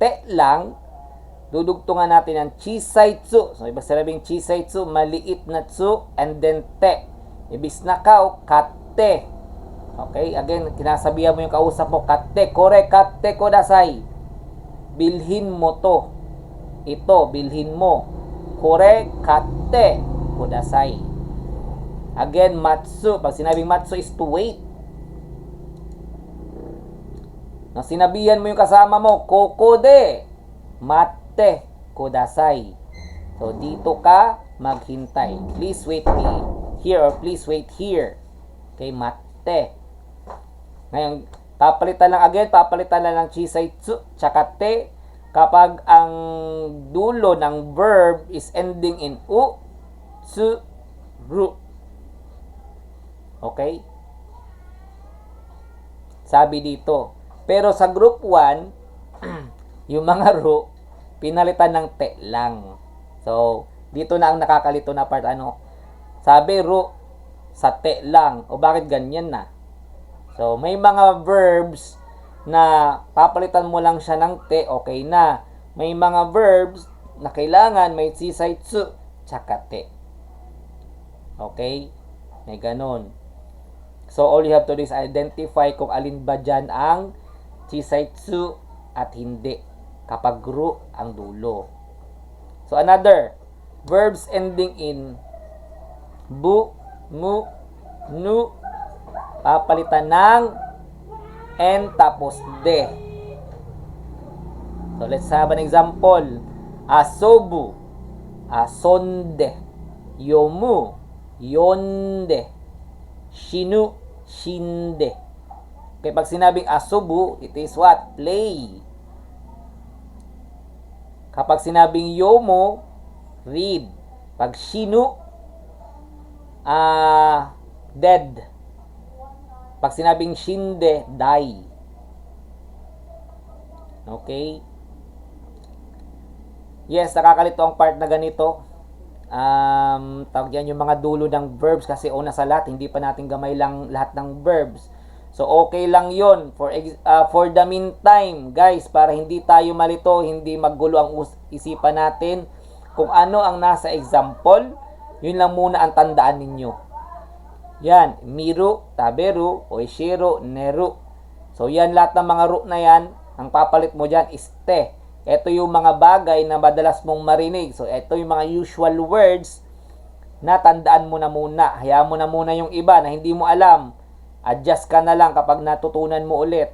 te lang, dudugtungan natin ang chisai-tsu. So, ibig sabihin chisai-tsu, maliit na tsu, and then te. Ibig na cow, katte. Okay? Again, kinasabihan mo yung kausap mo, katte, kore, katte kodasai. Bilhin mo to. Ito, bilhin mo. Kore, katte kodasai. Again, matsu. Pag sinabing matsu is to wait. Nang sinabihan mo yung kasama mo, kokode, mat kudasai. So, dito ka maghintay. Please wait here or please wait here. Okay, matte. Ngayon, papalitan lang ng chisai tsu, tsaka te, kapag ang dulo ng verb is ending in u, tsu, ru. Okay? Sabi dito. Pero sa group 1, yung mga ru, pinalitan ng te lang. So, dito na ang nakakalito na part. Sabi, ru, sa te lang. O bakit ganyan na? So, may mga verbs na papalitan mo lang siya ng te, okay na. May mga verbs na kailangan may chisai tsu, tsaka te. Okay? May ganon. So, all you have to do is identify kung alin ba dyan ang chisai tsu at hindi. Kapag ru ang dulo. So, another. Verbs ending in bu, mu, nu, papalitan ng n tapos de. So, let's have an example. Asobu, asonde. Yomu, yonde. Shinu, shinde. Okay, pag sinabing asobu, it is what? Play. Kapag sinabing yomo, read. Pag shinu, dead. Pag sinabing shinde, die. Okay? Yes, nakakalito ang part na ganito. Tawag yan yung mga dulo ng verbs kasi una sa lahat, hindi pa natin gamay lang lahat ng verbs. So, okay lang yon for the meantime, guys, para hindi tayo malito, hindi maggulo ang isipan natin. Kung ano ang nasa example, yun lang muna ang tandaan ninyo. Yan, miru, taberu, oishiro, neru. So, yan lahat ng mga ru na yan, ang papalit mo dyan is te. Ito yung mga bagay na madalas mong marinig. So, ito yung mga usual words na tandaan mo na muna. Hayaan mo na muna yung iba na hindi mo alam. Adjust ka na lang kapag natutunan mo ulit.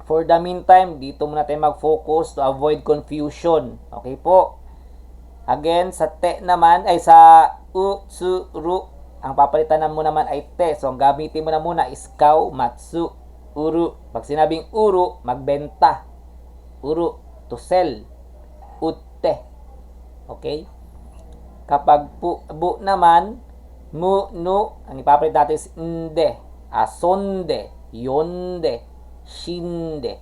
For the meantime, dito muna tayo mag-focus to avoid confusion. Okay po? Again, sa te naman, ay sa u, su, ru, ang papalitan mo naman ay te. So, ang gamitin mo na muna is kau, matsu, uru. Pag sinabing uru, magbenta. Uru, to sell. Utte. Okay? Kapag bu naman, mu, nu, ang ipapalit natin is nde, asonde, yonde, shinde.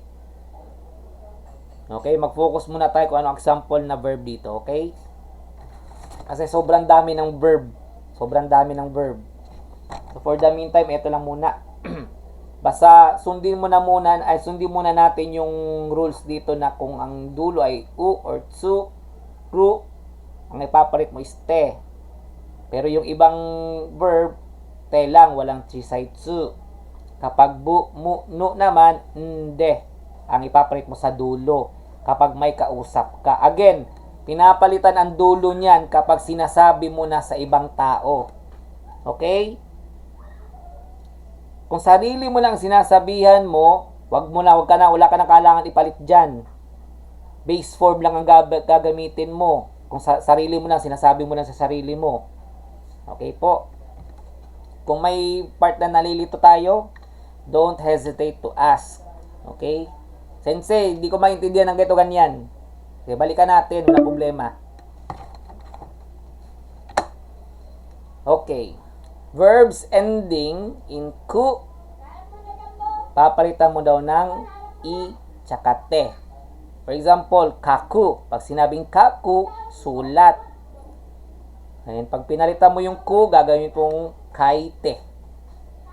Okay? Mag-focus muna tayo kung ano example na verb dito. Okay? Kasi sobrang dami ng verb. Sobrang dami ng verb. So, for the meantime, ito lang muna. Basta sundin muna natin yung rules dito na kung ang dulo ay u or tsu, ru, ang ipapalit mo is te. Pero yung ibang verb, te lang, walang chisaitsu. Kapag bu, mu, nu naman, nde, ang ipapalit mo sa dulo. Kapag may kausap ka. Again, pinapalitan ang dulo niyan kapag sinasabi mo na sa ibang tao. Okay? Kung sarili mo lang sinasabihan mo, wala ka na kailangan ipalit dyan. Base form lang ang gagamitin mo. Kung sarili mo lang, sinasabi mo lang sa sarili mo. Okay po? Kung may part na nalilito tayo, don't hesitate to ask. Okay? Sensei, hindi ko maintindihan ng ganito ganyan. Okay, balikan natin, wala problema. Okay. Verbs ending in ku, papalitan mo daw ng i tsaka te. For example, kaku. Pag sinabing kaku, sulat. Ngayon, pag pinalitan mo yung ku, gagawin pong kaite.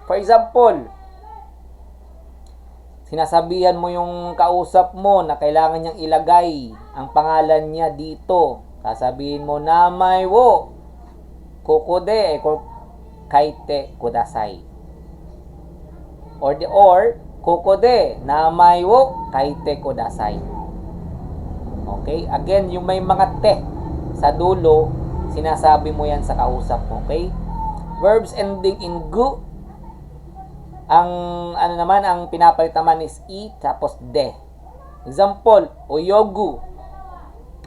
For example, sinasabihan mo yung kausap mo na kailangan niyang ilagay ang pangalan niya dito. Sasabihin mo, namay wo kokode kaite kudasai. Or kokode namay wo kaite kudasai. Okay? Again, yung may mga te sa dulo, sinasabi mo yan sa kausap mo. Okay? Verbs ending in gu, ang ang pinapalit naman is i tapos de. Example, oyogu.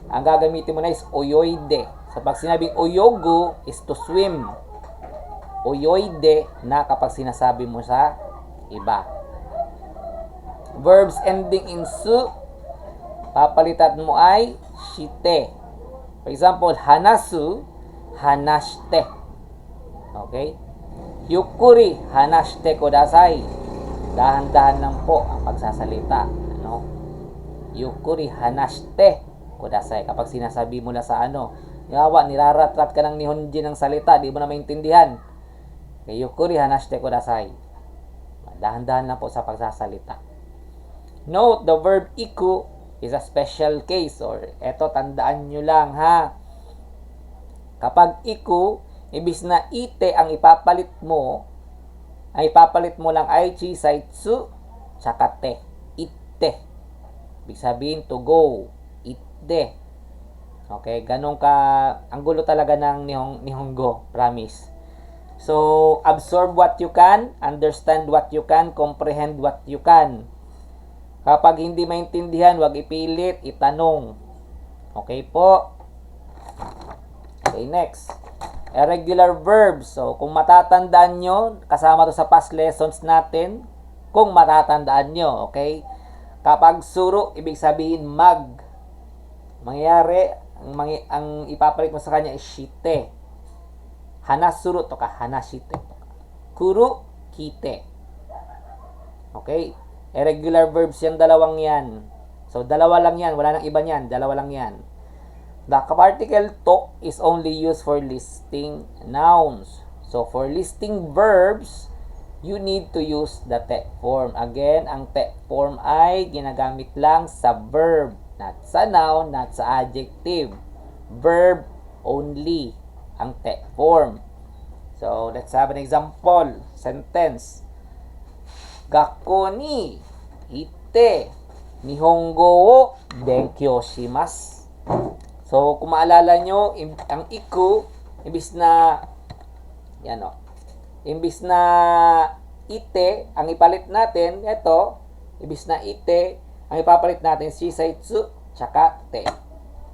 Ang gagamitin mo na is oyoide. So pag sinabing oyogu is to swim. Oyoide na kapag sinasabi mo sa iba. Verbs ending in su, papalitan mo ay shite. For example, hanasu, hanashite. Okay? Yukuri hanashite kudasai. Dahan-dahan lang po ang pagsasalita. Ano? Yukuri hanashite kudasai. Kapag sinasabi mo na sa yawa, niraratrat ka ng nihonjin ng salita, di mo na maintindihan. Okay, yukuri hanashite kudasai. Dahan-dahan lang po sa pagsasalita. Note, the verb iku is a special case, or eto, tandaan nyo lang ha. Kapag iku, ibis na ite ang ipapalit mo lang ay chisaitsu tsaka te. Itte. Ibig sabihin to go. Itte. Okay, ganun ka, ang gulo talaga ng Nihongo, promise. So, absorb what you can, understand what you can, comprehend what you can. Kapag hindi maintindihan, wag ipilit, itanong. Okay po? Okay, next. Irregular verbs. So, kung matatandaan nyo, kasama to sa past lessons natin, kung matatandaan nyo, okay? Kapag suro, ibig sabihin mag. Mangyayari, ang ipapalit mo sa kanya is shite. Hanasuru to ka, hanashite. Kuru, kite. Okay? Irregular verbs yung dalawang yan. So, dalawa lang yan. Wala nang iba yan. Dalawa lang yan. The particle to is only used for listing nouns. So, for listing verbs, you need to use the te form. Again, ang te form ay ginagamit lang sa verb, not sa noun, not sa adjective. Verb only ang te form. So, let's have an example. Sentence. Gakko ni ite nihongo wo benkyou shimasu. So, kung maalala nyo, ang iku, imbis na, yan o, imbis na ite, ang ipalit natin, ito, imbis na ite, ang ipapalit natin, shisaitsu, tsaka te.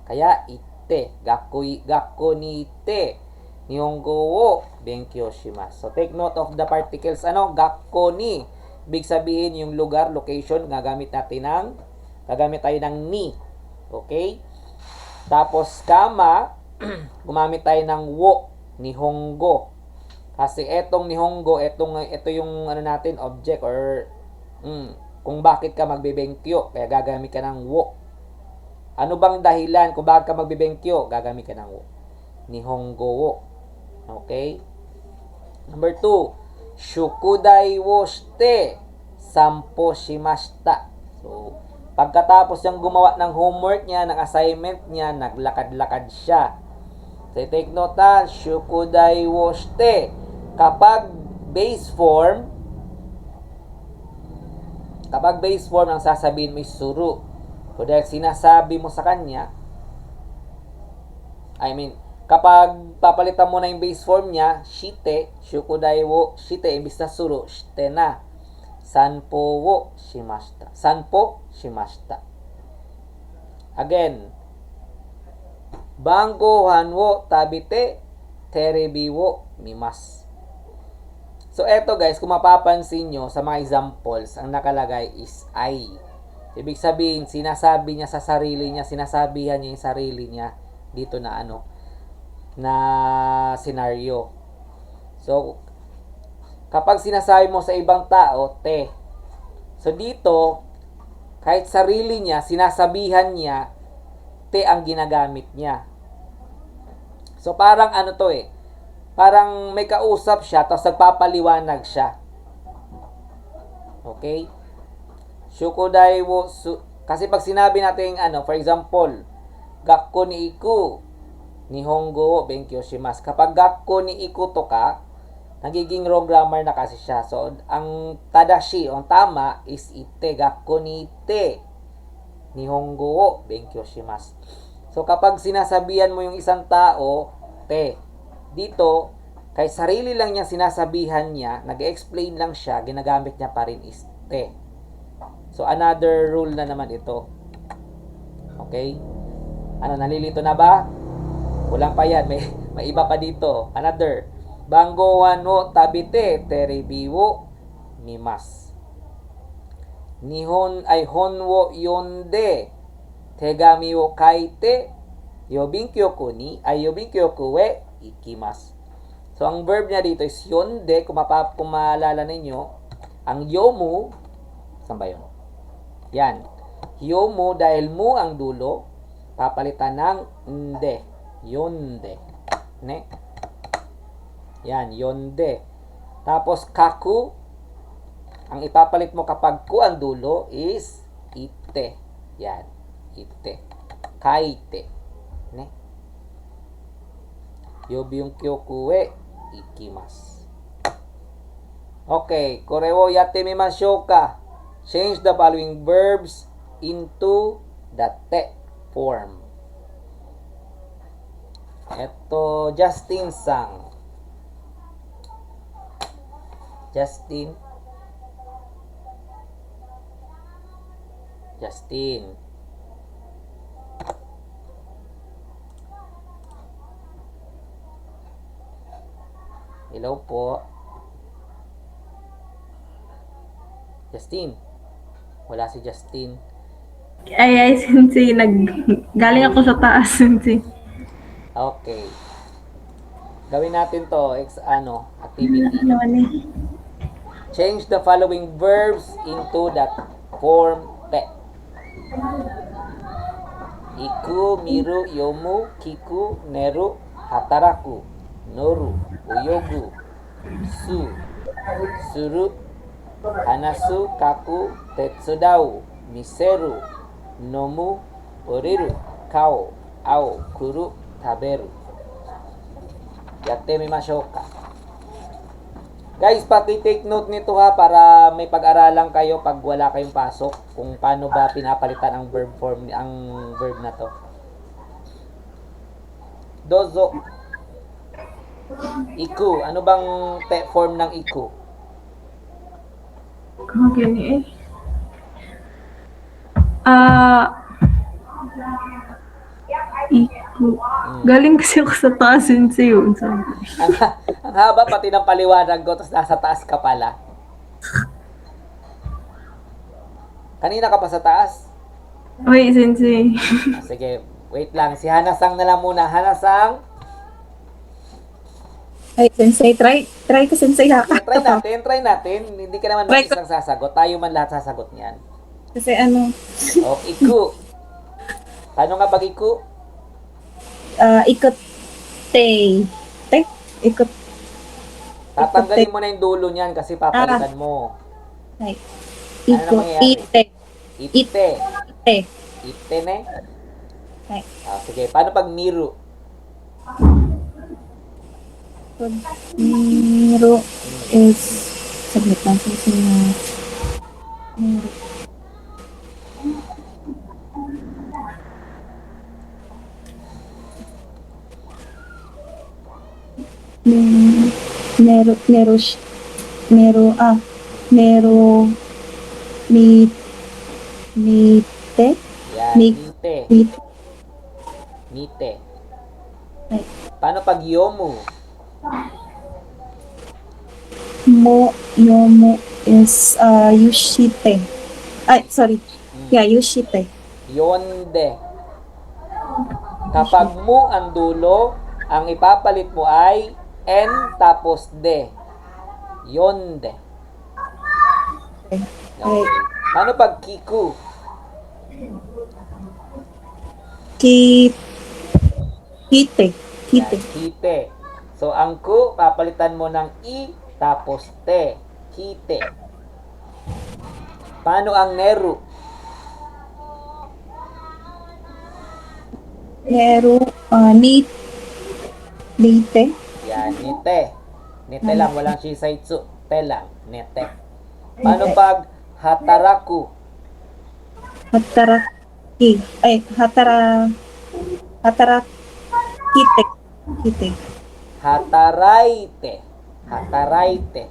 Kaya, ite, gakko ni ite, nihongo wo benkyou shimasu. So, take note of the particles, gakko ni, ibig sabihin yung lugar, location, gagamit tayo ng ni. Okay? Tapos, kama, gumamit tayo ng wo, nihongo. Kasi etong nihongo, ito yung natin, object or kung bakit ka magbibenkyo. Kaya gagamit ka ng wo. Ano bang dahilan kung bakit ka magbibenkyo? Gagamit ka ng wo. Nihongo wo. Okay? Number 2, shukudai wo shite sampo shimashita. So, pagkatapos niyang gumawa ng homework niya, ng assignment niya, naglakad-lakad siya. So, take note na, shukudai wo shite. Kapag base form ang sasabihin mo is suru. So, dahil sinasabi mo sa kanya, kapag papalitan mo na yung base form niya, shite, shukudai wo shite, imbis na suru, shite na. Sanpo wo shimashita. Sanpo shimashita. Again, bangohan wo tabite terebi wo mimasu. So, eto guys, kung mapapansin nyo sa mga examples, ang nakalagay is I. Ibig sabihin, sinasabi niya sa sarili niya, sinasabihan niya yung sarili niya dito na na scenario. So, kapag sinasabi mo sa ibang tao, te. So, dito, kahit sarili niya, sinasabihan niya, te ang ginagamit niya. So, parang parang may kausap siya, tapos nagpapaliwanag siya. Okay? Shukudai wo kasi pag sinabi natin for example, gakko ni iku nihongo wo benkyou shimasu. Kapag gakko ni iku to ka, nagiging wrong grammar na kasi siya. So, ang tadashi, ang tama is ite, gakko ni ite nihongo wo benkyou shimasu. So, kapag sinasabihan mo yung isang tao, te, dito, kay sarili lang niya sinasabihan niya, nag-explain lang siya, ginagamit niya pa rin is te. So, another rule na naman ito. Okay? Nalilito na ba? Kulang pa yan. May iba pa dito. Another. Bangowan wo tabite terebi wo mimasu. Nihon wo yonde tegami wo kaite yobinkyoku we ikimasu. So, ang verb niya dito is yonde. Kung maalala ninyo, ang yomu, saan ba yun? Yan. Yomu, dahil mu ang dulo, papalitan ng nde. Yonde. Ne? Yan, yonde. Tapos, kaku, ang ipapalit mo kapag ku ang dulo is ite. Yan. Ite. Kaite. Ne? Yobinkyoku we ikimasu. Okay, kore wo yatte mimashou ka. Change the following verbs into the te form. Ito, Justin sang. Justin. Hello po. Justin. Wala si Justin. Ay, Sensei, galing ako sa taas, Sensei. Okay. Gawin natin to, activity. Change the following verbs into that form te. Iku, miru, yomu, kiku, neru, hataraku, noru, uyogu, su, suru, hanasu, kaku, tetsudau, miseru, nomu, oriru, kao, ao, kuru, taberu. Yatte mimashou ka. Guys, paki-take note nito ha para may pag-aralan kayo pag wala kayong pasok kung paano ba pinapalitan ang verb form ang verb na to. Dozo. Iku, ano bang form ng iku? Gani eh. Ah, iku. Galing kasi ako sa taas sensei yun. Ang haba pati ng paliwanag ko tapos nasa taas ka pala. Kanina ka pa sa taas? Wait, sensei. Sige, wait lang. Si Hanasang na lang muna. Hanasang, Ay, sensei, try ko sensei ha. try natin. Hindi ka naman Try ko. mag-isang sasagot. Tayo man lahat sasagot niyan. Kasi ano, O, iku. Paano nga pag iku? ikot te, ikot, Tatanggalin mo na yung dulo niyan kasi papalitan mo. ay, Ano ikot, na mangyayari? ite, Ite. te, Ite ne? ay, Sige, paano pag miru? miro is, saglit lang, sensei na, miro, Nero, Nero, Nero, Nero, mi, mite, Yan, Mi- mite. mit, Mite. ay, Paano pag yomu? yomo is, yushite. Ay, sorry. Yeah, yushite. Yonde. Kapag mu ang dulo, ang ipapalit mo ay n tapos de. Yonde. Ay, Okay. Paano pag kiku? ki, kite, Yan, kite. kite. So, ang ku, papalitan mo ng i tapos te. Kite. Paano ang neru? Nero, nite, Yan, nite. Nite lang, walang shisaitsu. Te lang, nete. Paano pag hataraku? hataraki, ay, kite, kite. Hataraite. Hataraite.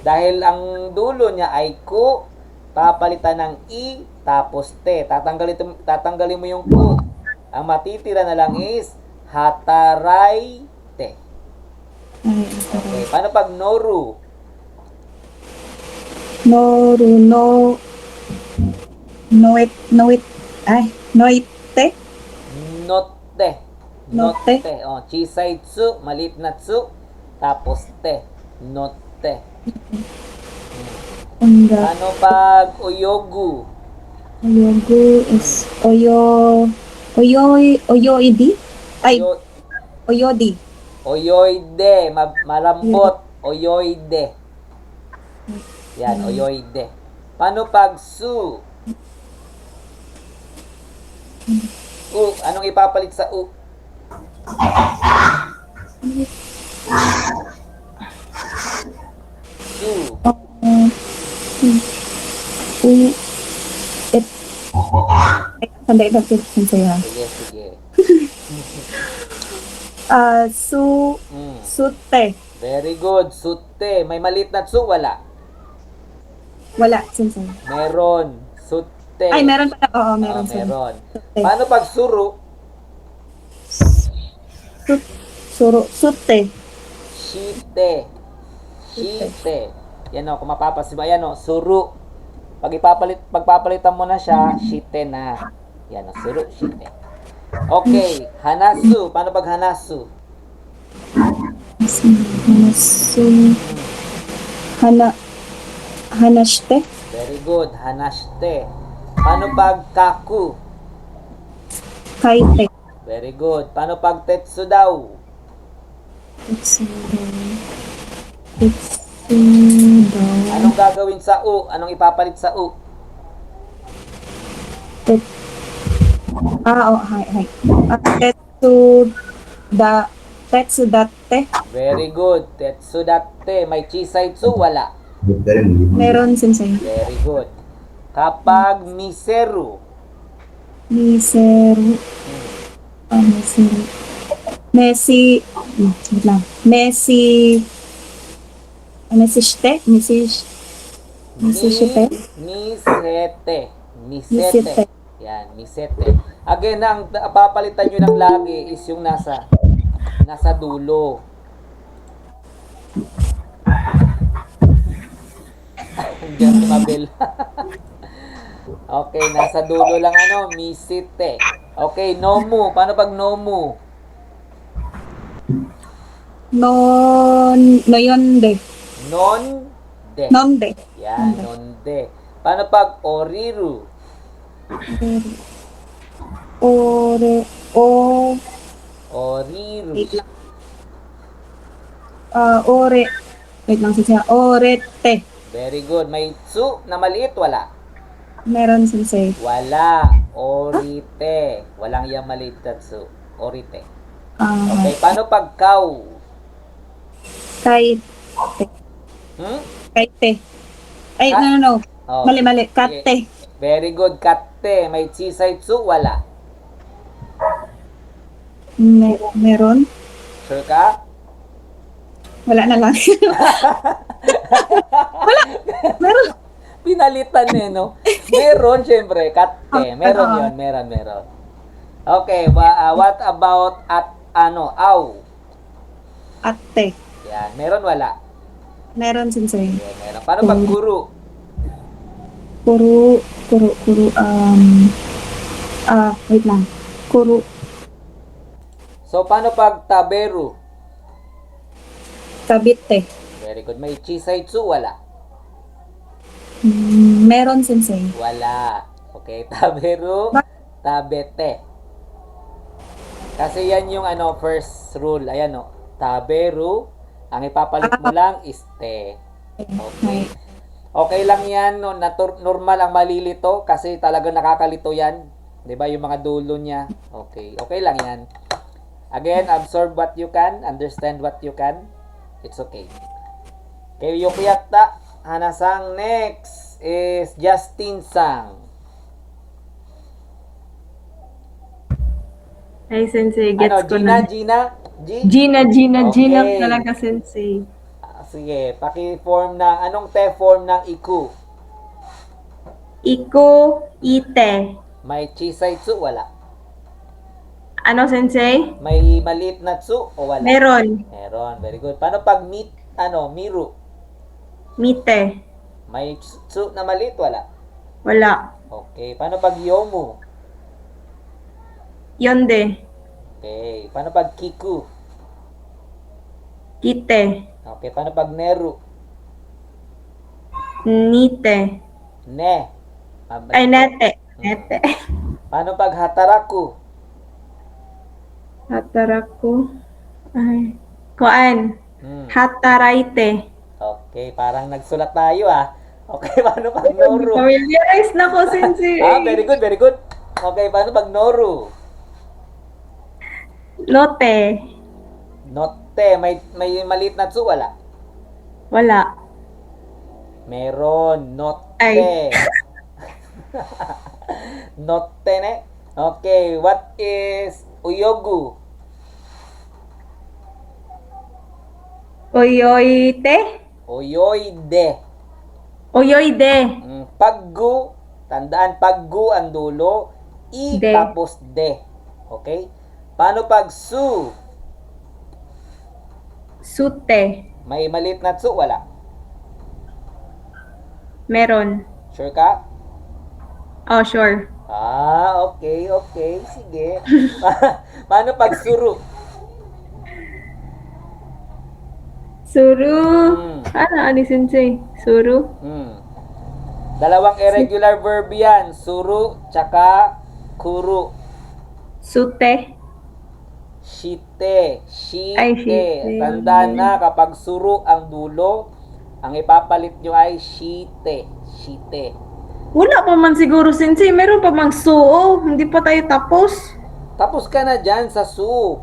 Dahil ang dulo niya ay ku, papalitan ng i, tapos te. Tatanggalin mo yung ku. Ang matitira na lang is hataraite. Ay, Okay, paano pag noru? noru, noite, Notte. Notte. Oh, chisaitsu, maliit na tsu, tapos te. Notte. unda, Ano pag uyogu? oyogu is, oyoidi, ay, Yo- oyodi, Oyoide, malambot. Oyoide. Yan, oyoide. Paano pag su? Anong ipapalit sa u? Su. u, et, ay, sandali lang, sensei ha. Sige, sige. Sute, Very good. Sute. May maliit na tsu? Wala. wala, sensei. Meron. Sute. Ay, meron pala, oo, Oh, meron, sensei. meron. Sute. Paano pag suru? Sute, Shite. Shite. Yan o, kung mapapansin mo, yan o, suru. Pagpapalitan mo na siya, shite na. Yan o, suru, shite. Okay, hanasu. Paano pag hanasu? hanashite, Very good, hanashite. Paano pag kaku? Kaite. Very good. Paano pag tetsu daw? Tetsudo. Tetsudo. Anong gagawin sa u? Anong ipapalit sa u? Tet hi. Tetsudate. Very good. Tetsu datte. May chisaitsu? Wala. Meron, sensei. Very good. Kapag miseru. Miseru. Miseru. Wait lang. Mesishite? Mesishite? Misete. Misete. Yan, misete. Again, ang papalitan nyo ng lagi is yung nasa dulo. Diyan si Mabel. Okay, nasa dulo lang misite. Okay, nomu. Paano pag nomu? Noyonde. Non-de. Nonde. Yan, nonde. Paano pag oriru? Oriru. Wait lang. Wait lang siya. Orete. Very good. May tsu na maliit? Wala. Meron, sensei. Wala. Orite. Walang yung maliit na tsu. Orite. Okay, paano pag kau? Kaite. Hmm? Kaite. Ay, no. Oh. Mali. Kate. Very good. Katte. May chisaitsu? Wala. Meron. Sure ka? Wala na lang. Meron. Pinalitan no? Meron, syempre. Katte. Meron yun. Meron. Okay, what about aw? Ate. Yan. Meron, wala. Meron, sensei. Yan, meron. Paano pag guru? Kuru. Wait lang. Kuru. So, paano pag taberu? Kabite. Very good. May chisaitsu? Wala. Meron, sensei. Wala. Okay, taberu, tabete. Kasi yan yung first rule. Ayan taberu. Ang ipapalit mo lang is te. Okay. Okay lang yan, normal ang malilito kasi talagang nakakalito yan. 'Di ba yung mga dulo niya? Okay. Okay lang yan. Again, absorb what you can, understand what you can. It's okay. Okay, Yukiyatta Hanasang. Next is Justin Sang. Ay, sensei, gets ko Gina? na. G? Gina Okay. talaga, sensei. Sige, paki-form ng, anong form ng iku? Iko, ite. May chisaitsu? Wala. Ano, sensei? May maliit na tsu o wala? Meron. Meron, very good. Paano pag miru? Mite. May tsu na maliit? Wala. Wala. Okay, paano pag yomu? Yonde. Okay, paano pag kiku? Kite. Okay, paano pag neru? Nite. Ne. Ay, nete. Nete. Paano pag hataraku? Hataraku. Ay. Koan. Hataraite. Okay, parang nagsulat tayo Okay, paano pag noru? Familiarize na ko, sensei. Very good, very good. Okay, paano pag noru? Lote. Note, may maliit na tsu, wala? Wala. Meron, note. Ay. Note ne? Okay, what is uyogu? Oyoite. Oyoide. Oyoide. Paggu, tandaan, paggu ang dulo, De. tapos de. Okay? Paano pag su? Sute. May maliit na tsu, wala? Meron. Sure ka? Oh, sure. Okay. Sige. Paano pag suru? Suru. Ano, sensei? Suru. Dalawang irregular verb yan. Suru, tsaka kuru. Sute. Shite. Ay, Shite. shite. Tandaan na kapag suru ang dulo, ang ipapalit nyo ay shite. Shite. Wala pa man siguro, sensei. Meron pa mang suo. Hindi pa tayo tapos. Tapos ka na dyan sa su.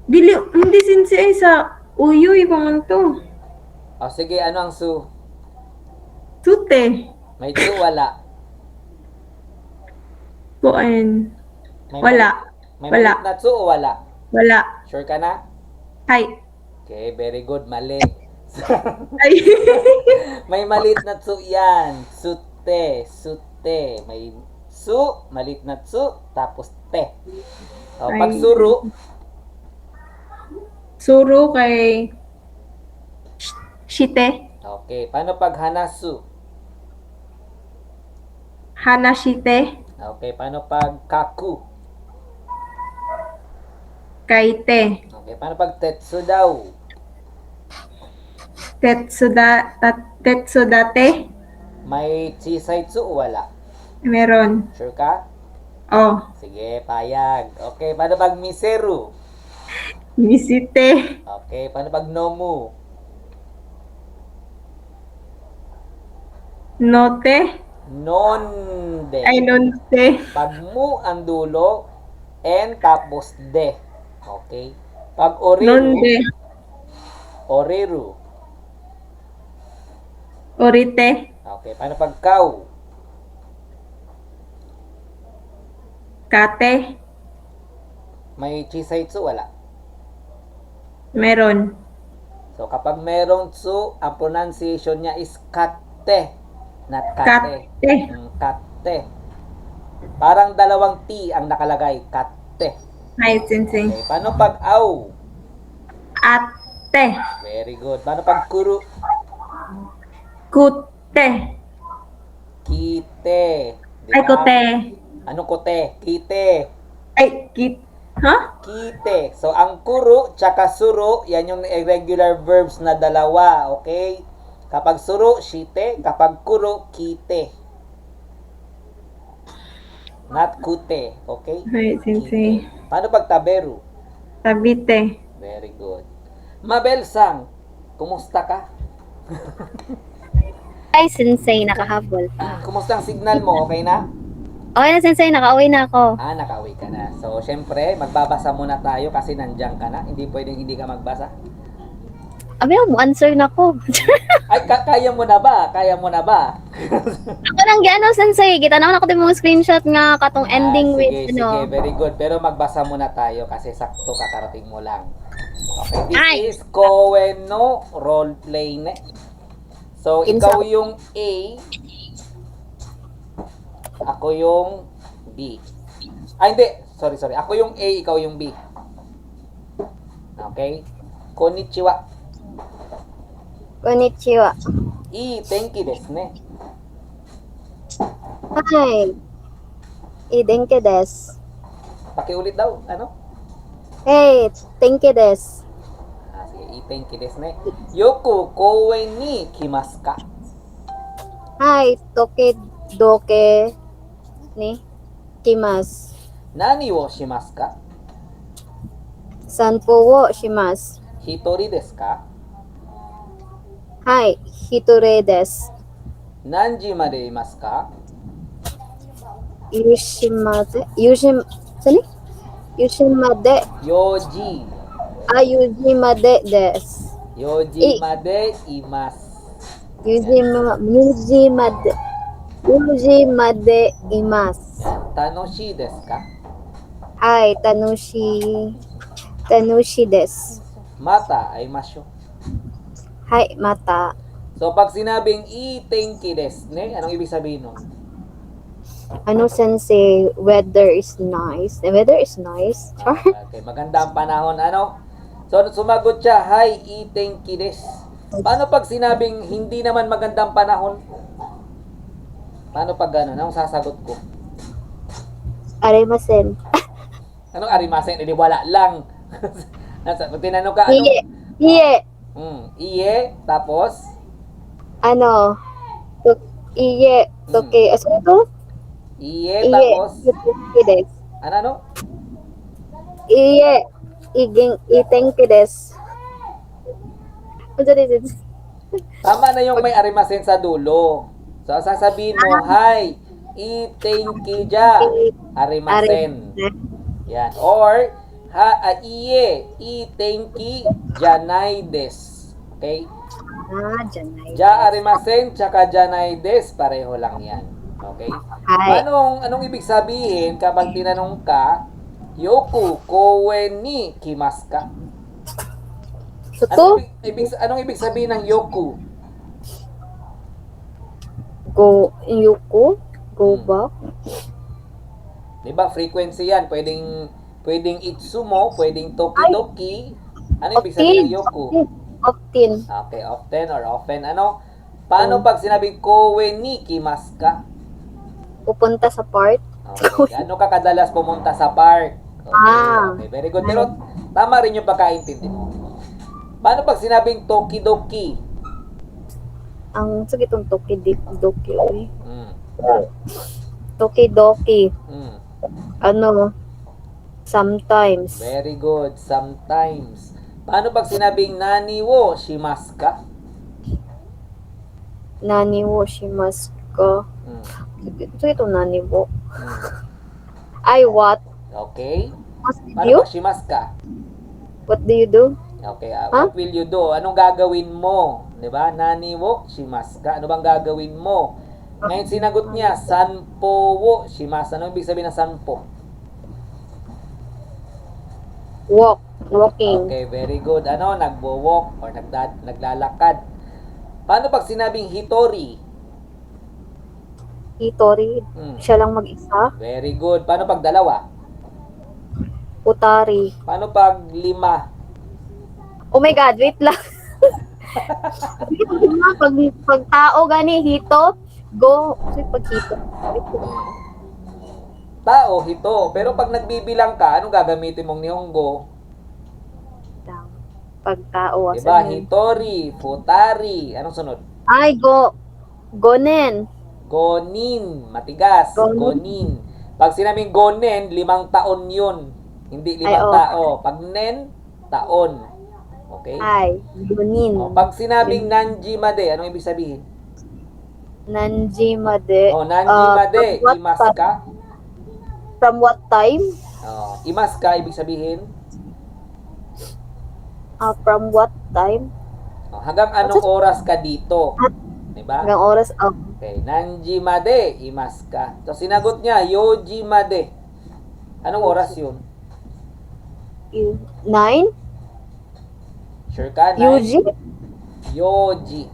Dili, hindi sensei ay sa uyuy pa man to. O sige, ano ang su? Sute. May su, wala. Kuan. May Wala. May Wala. malit na su o wala? Wala. Sure ka na? Hay. Okay, very good. Mali. Ay. May malit na tsu yan. Sute. Sute. May su, malit na tsu, tapos te. O, pag Ay. suru, Suro kay shite. okay. Paano pag hanasu? Hanashite. Okay. Paano pag kaku? Kaite. Okay. Paano pag tetsu daw? Tetsudate. May chisai tsu o wala? Meron. Sure ka? Oh. Sige, payag. Okay. Paano pag miseru? Misite. Okay. Paano pag nomu? Note. Nonde. Ay, nonte. Pag mu ang dulo, n tapos de. Okay? Pag oriru, Nonde. oriru. Orite. Okay, paano pag kau? Kate. May chisay tsu, wala. Meron. So, kapag merong tsu, ang pronunciation niya is kate. Not kate. Kate. Kate. Parang dalawang T ang nakalagay. Kate. Ay, sensei. Okay, paano pag au? Ate. Very good. Paano pag kuru? Kute. Kite. Di Ay, ba? kote. Anong kote? Kite. Ay, ha? Kite. So, ang kuru tsaka suru, yan yung irregular verbs na dalawa. Okay? Kapag suru, shite. Kapag kuru, kite. Not kute. Okay? Ay, sensei. Kite. Paano pag taberu? Tabite. Very good. Mabel Sang, kumusta ka? Ay, sensei, nakahabol. Kumusta ang signal mo? Okay na? Okay na, sensei, nakauwi na ako. Nakauwi ka na. So, syempre, magbabasa muna tayo kasi nandiyan ka na. Hindi pwedeng hindi ka magbasa. Abi, answer na ko. Ay, kaya mo na ba? Kaya mo na ba? Ako nang ano, sensei, kita naman ako din mga screenshot nga katong ending sige, with, sige, very good. Pero magbasa muna tayo kasi sakto kakarating mo lang. Okay, this Ay. is Koe no Roleplay ne. So, ikaw Insa- yung A, ako yung B. Hindi. Sorry. Ako yung A, ikaw yung B. Okay? Konnichiwa. Konnichiwa. Tenki desu ne. Hi. Idenke desu. Pakiulit daw. Ano? Hey, thank you desu. Sige. Tenki desu ne. Yoku kouen ni kimasu ka? Hi, toke doke ni kimasu. Nani wo shimasu ka? Sanpo wo shimasu. Hitori desu ka? Hi, hitore desu. Nanji made imasu ka? Yushimade Yoji. Yujimade desu. Yoji made imasu. Yujimade imasu. Yan. Tanoshi desu ka? Hi, Tanushi desu. Mata aimasho. Hi, mata. So, pag sinabing tenki desu ne, anong ibig sabihin nun? Ano, sensei? Weather is nice. The weather is nice. Char. Okay, maganda ang panahon. Ano? So, sumagot siya, hi, tenki desu. Paano pag sinabing hindi naman magandang panahon? Paano pag gano'n? Anong sasagot ko? Arimasen. Anong arimasen? Hindi wala lang. Pag tinanong ka, Iye. anong? Iye. Iye, tapos? Ano? Iye. Toke. Ano to? Iye, Iye. tapos? Yutoki desu. Ano? Iye. Thank you des. Ano this? Tama na yung may arimasen sa dulo. So, sasabihin mo, hi, itenki ja, arimasen. Yan. Or, iye, itenki janaides. Okay? Janay. Ja arimasen, tsaka janaides, pareho lang yan. Okay? Hi. Anong ibig sabihin kapag tinanong ka, yoku kowe ni kimasu ka? Suto? Anong ibig sabihin ng yoku? Yuko? Go back? Diba? Frequency yan. Pwedeng itsumo, pwedeng tokidoki. Ano ibig sabihin ng yoku? Often. Okay, often or often. Ano? Paano pag sinabing kowe ni kimasu ka? Pupunta sa park. Okay. Ano ka kadalas pumunta sa park? Okay, very good. Pero tama rin yung pagkaintindi mo. Paano pag sinabing tokidoki? Ang sige itong tokidoki. Mm. Tokidoki. Mm. Ano? Sometimes. Very good. Sometimes. Paano pag sinabing nani wo shimasu ka? Nani wo shimasu ka? Mm. Sige itong nani wo. Mm. Ay, what? Okay. What did Paano you? pag shimasu ka? What do you do? Okay, what will you do? Anong gagawin mo? 'Di ba? Nani wo shimasu ka? Ano bang gagawin mo? Ngayon sinagot niya, sanpo wo shimasu. Ano ibig sabihin ng sanpo? Walking. Okay, very good. Ano, nagwo-walk or naglalakad. Paano pag sinabing hitori? Hitori. Hmm. Siya lang mag-isa. Very good. Paano pag dalawa? Utari. Paano pag lima? Oh my God, wait lang. pag tao gani, hito, go. Kasi pag hito. Tao, hito. Pero pag nagbibilang ka, anong gagamitin mong nihongo? Pag tao. Diba? Hitori, futari. Anong sunod? Ay, gonen. Gonin. Matigas. Gonin. Pag sinabing gonen, 5 taon yun. Hindi 5 Ay, oo. tao. Pag nen, taon. Okay? Ay, gonin. Pag sinabing nanjimade, anong ibig sabihin? Nanjimade. Nanjimade, imas ka. From what time? Imas ka, ibig sabihin? From what time? Hanggang anong oras ka dito? Diba? Hanggang oras, Okay, nanjimade, imas ka. So, sinagot niya, yojimade. Anong oras yun? 9? Sure ka? Yuji? Yoji.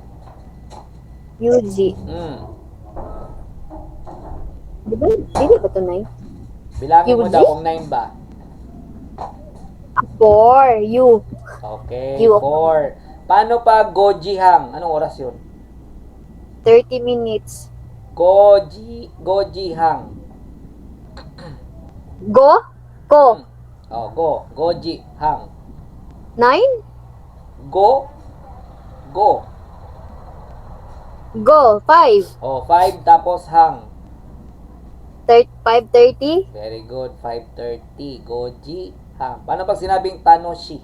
Yuji. Di ba ito 9? Bilangin mo Yuji? daw kung 9 ba? 4. You. Okay, You. 4. Paano pa gojihang? Anong oras yun? 30 minutes. Gojihang. Go? Ko. Go. Gojihang. 9? Go. Go. 5. 5 tapos hang. 5:30? Very good. 5:30. Goji hang. Paano pag sinabing tanoshi?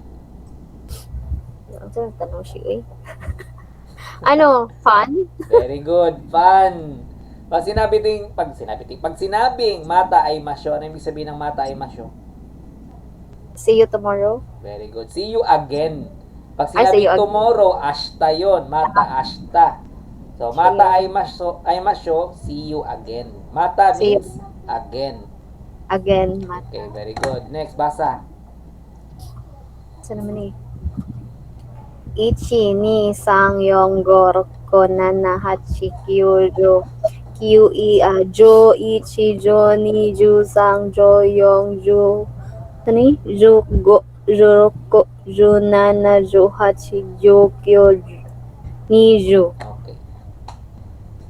Ang sarap tanong siya eh. Ano? Fun? Very good. Fun. Pag sinabing mata ay masyo, ano ibig sabihin ng mata ay masyo? See you tomorrow? Very good. See you again. Pag Ay, see you sinabing again. tomorrow, ashta yon. Mata, ashta. So, mata ay masyo, see you again. Mata See you. means again. Again, mat. Okay, very good. Next, basa. Saan naman eh? Ichi, ni, sang, yong, go, roko, nana, hachi, kyujo, kyui, jo, ichi, jo, ni, ju, sang, jo, yong, ju, ano eh? Ju, go, ju, roko, ju, nana, ju, hachi, jo, kyo, ni, ju. Okay.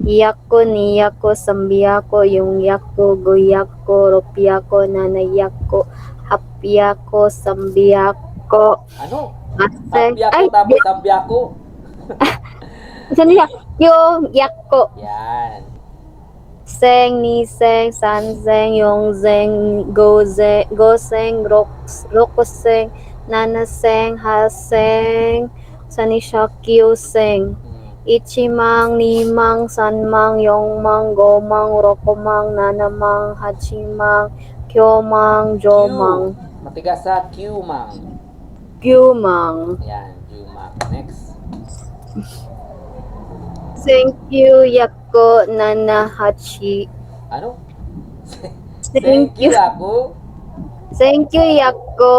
Yako, niyako, sambiyako, yongyako, goyako, ropyako, nanayako, hapyako, sambiyako. Ano? Master. Sabyako tapos sabyako. Saan niya? Yung yako. Yan. Seng, niseng, sanseng, yongzeng, goseng, rokoseng, nanaseng, haseng, sanisha, kyoseng. Ichimang, nimang, sanmang, yongmang, gomang, rokomang, nanamang, hachimang, kyomang, Q. jomang, Matigas sa Q, mang. gyumang. Yan, Q, mang. Next. Senkyu, yako, nanahachi. Ano? Thank Thank you, you. ako. Thank you, yako.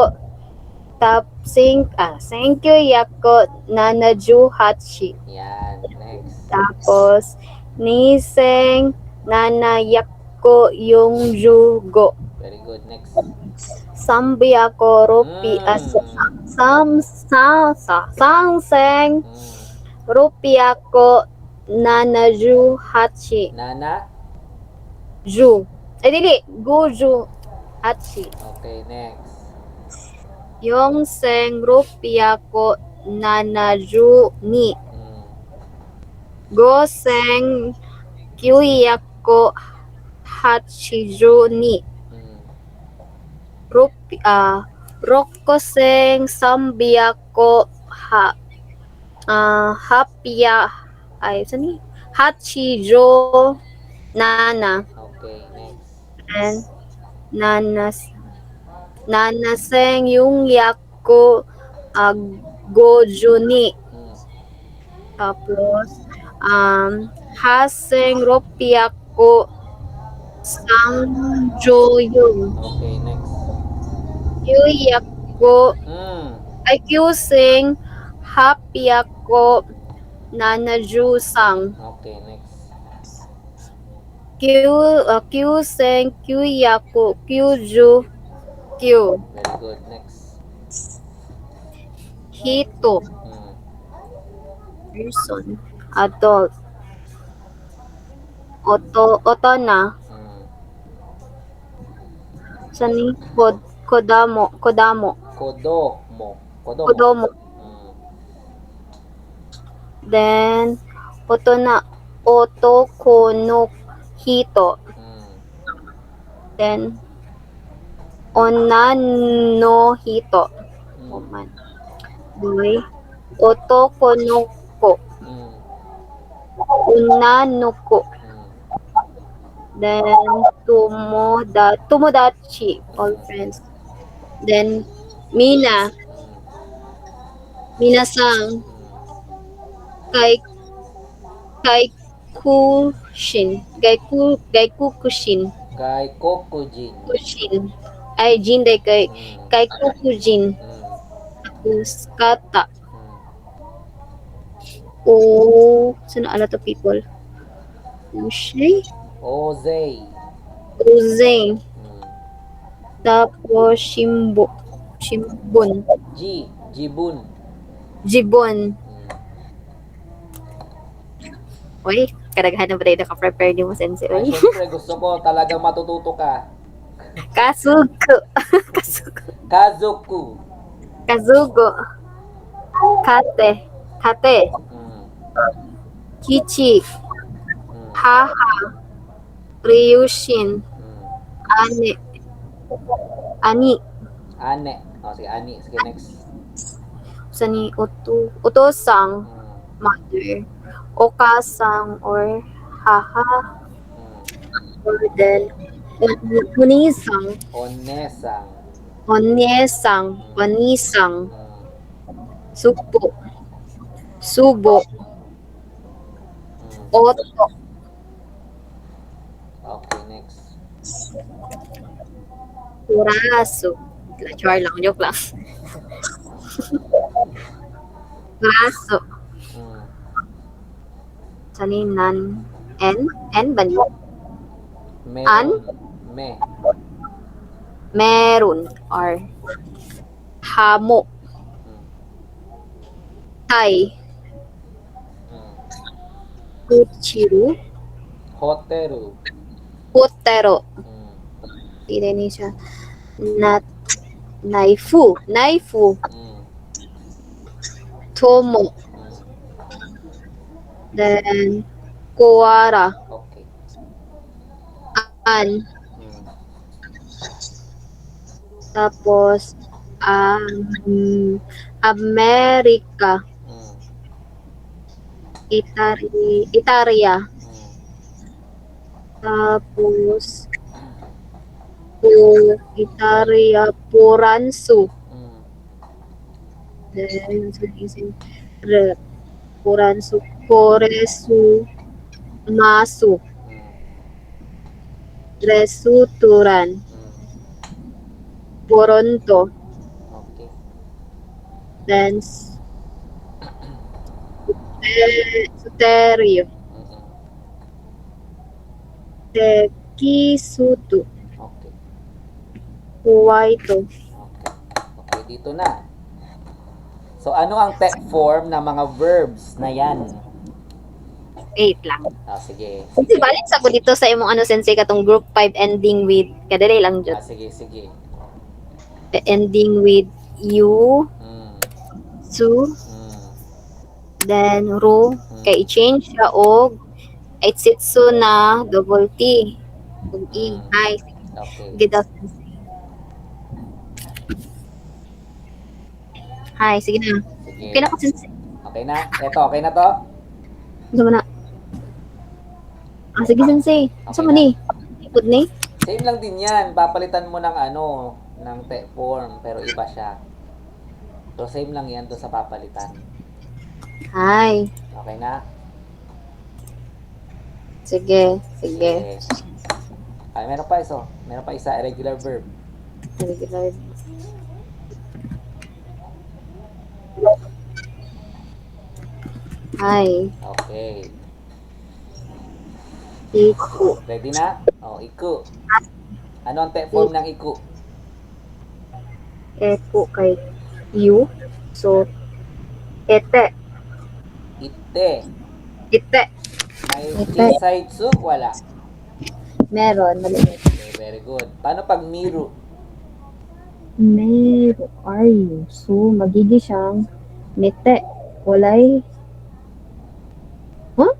Thank you, yako, nanajuhachi. Yan, next. Tapos, niseng, nanayako, yung jugo. Very good. Next. Sambi ako, rupi, sangseng, Mm. rupi ako, nanajuhachi. Nana. Dili, guju, hachi. Okay, next. Yongseng, rupi ako, nanaju, ni. Mm. Goseng, kyui ako, hachiju, ni. Mm. Rokoseng, sambi ako, saan ni? Hachijo, nana. Okay, next. And nanaseng, yung yako, gojuni. Mm. Tapos, haseng, rupi ako, sangjoyong. Okay, next. Kyui ako, Mm. kyuseng, happy ako, nanajusang. Okay, next. Kyuseng, kyui ako, kyuju, kyu. Very good. Next. Hito, Mm. person, adult. Otona, Mm. sani, kodamo. Kodomo. Kodomo. Mm. Then, otoko no hito. Mm. Then, onan no hito. Mm. Oman. Boy, otoko no ko. Mm. Unan no ko. Mm. Then, tomodachi, all friends. Then, mina, minasang, kaikushin, gaikukushin, Kay Kokujin. kushin, ay jinday Mm. kaikukujin, Mm. tapos kata, Mm. saan a lot of people, Ushay, Ozay. Uzeng, Mm. tapos shimbun, Jibun. jibon. Mm. Uy, kadaghan na ba tayo naka-prepare ni mo, sensei? Ay, Uy. syempre, gusto ko talagang matututo ka. Kasugo. Kazoku. Kazugo. Kate. Mm. Kichi. Mm. Haha. Ryushin. Mm. Ani. Ane. Oh, sige, Ani. Sige, next. Sani utosang, Mm. mother. Okasang or haha. Mm. Or then unisang. Onesang. Onyesang. Mm. Wanisang. Mm. Subo. Subo. Mm. Oto. Okay, next. Kuraso. Char lang, joke lang. Kuraso. Mm. Saninan. N ba niya? Meron. Meron. Or hamo. Mm. Tai. Mm. Kuchiru. Hoteru. Putero. Mm. Hindi ni siya. Naifu. Mm. Tomo. Mm. Then, Kuwara. Okay. Japan. Hmm. Tapos, Amerika. Hmm. Italia. Hmm. Tapos, Italia, Puransu. Hmm. Then, Puransu, Koresu, Masu, Hmm. Resuturan, Hmm. Toronto, Okay. then Suterio, Mm-mm. Tekisutu, Okay. Kuwaito. Okay. Okay, dito na. So, ano ang te form ng mga verbs na yan? Wait lang. Ah, sige. Kasi Sige. balik sa ko dito sa imong ano sensei katong group 5 ending with kadali lang jud. Ah, sige, sige. Ending with you, Mm. su, Mm. then ru, kay i-change siya og Itsitsu na double T. Ug E. Mm. Hi. Okay. Sige daw. Hi, sige na. Sige. Okay na ko sensei. Okay na? Eto, okay na to? Gusto mo na? Sige sensei. Gusto mo na. ni? Ikot ni? Same lang din yan. Papalitan mo ng ano, ng te form, pero iba siya. So, same lang yan doon sa papalitan. Hi. Okay na? Sige. Sige. Ay, meron pa isa. Meron pa isa, irregular verb. Regular. Hi. Okay. Iku. Ready na? Oh, iku. Ano ang te form ng iku? Eku kay you. So, ete. Ite. Ite. May Ite. jisaitsu? Wala. Meron. Maliit. Okay, very good. Paano pag miru? Meron. Are you? So, magiging siyang mite. Walay. Huh?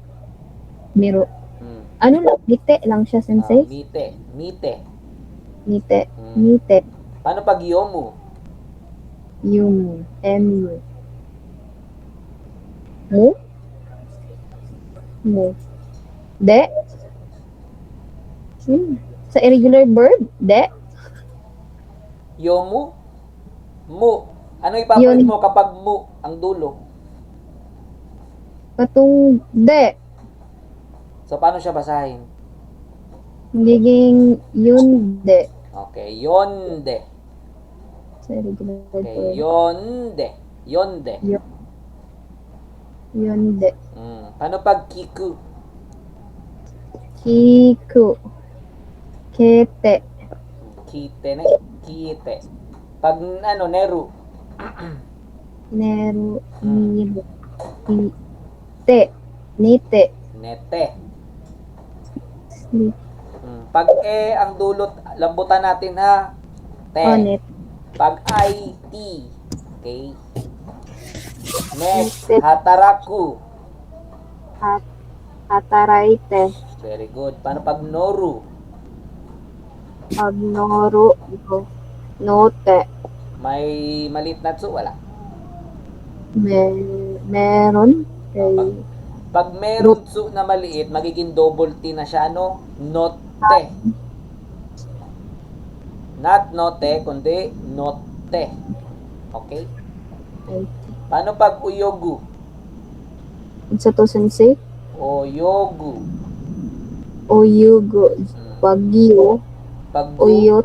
Miro. Hmm. Ano lang? Mite lang siya, sensei? Mite. Mite. Mite. Hmm. Mite. Paano pag yomu? Yung. Mu. Mu? Mu. De? Sa irregular verb? De? Yomu? Mu. Ano ipapalit Yun. mo kapag mu ang dulo? Katong de. So, paano siya basahin? Magiging yun de. Okay, yonde. Sa irregular Okay, verb. yonde. Yonde. Yun de. Paano pag kiku? Kiku. Kete. Kite na. Kite. Pag ano, neru. Neru. Niru. Te. Nite. Nete. Ni- Pag ang dulot, lambutan natin ha. Te. Onet. Pag IT. Okay. Next, hataraku. Hataraite. Very good. Paano pag noru? Agnoru. Note. May maliit na tsu? Wala. Meron. Kay Pag meron tsu na maliit, magiging double T na siya, ano? Note. Not note, kundi note. Okay? Paano pag uyogu? sa to sensei. Oyogu. Oyugo. Bagyo. Pag Uyoy.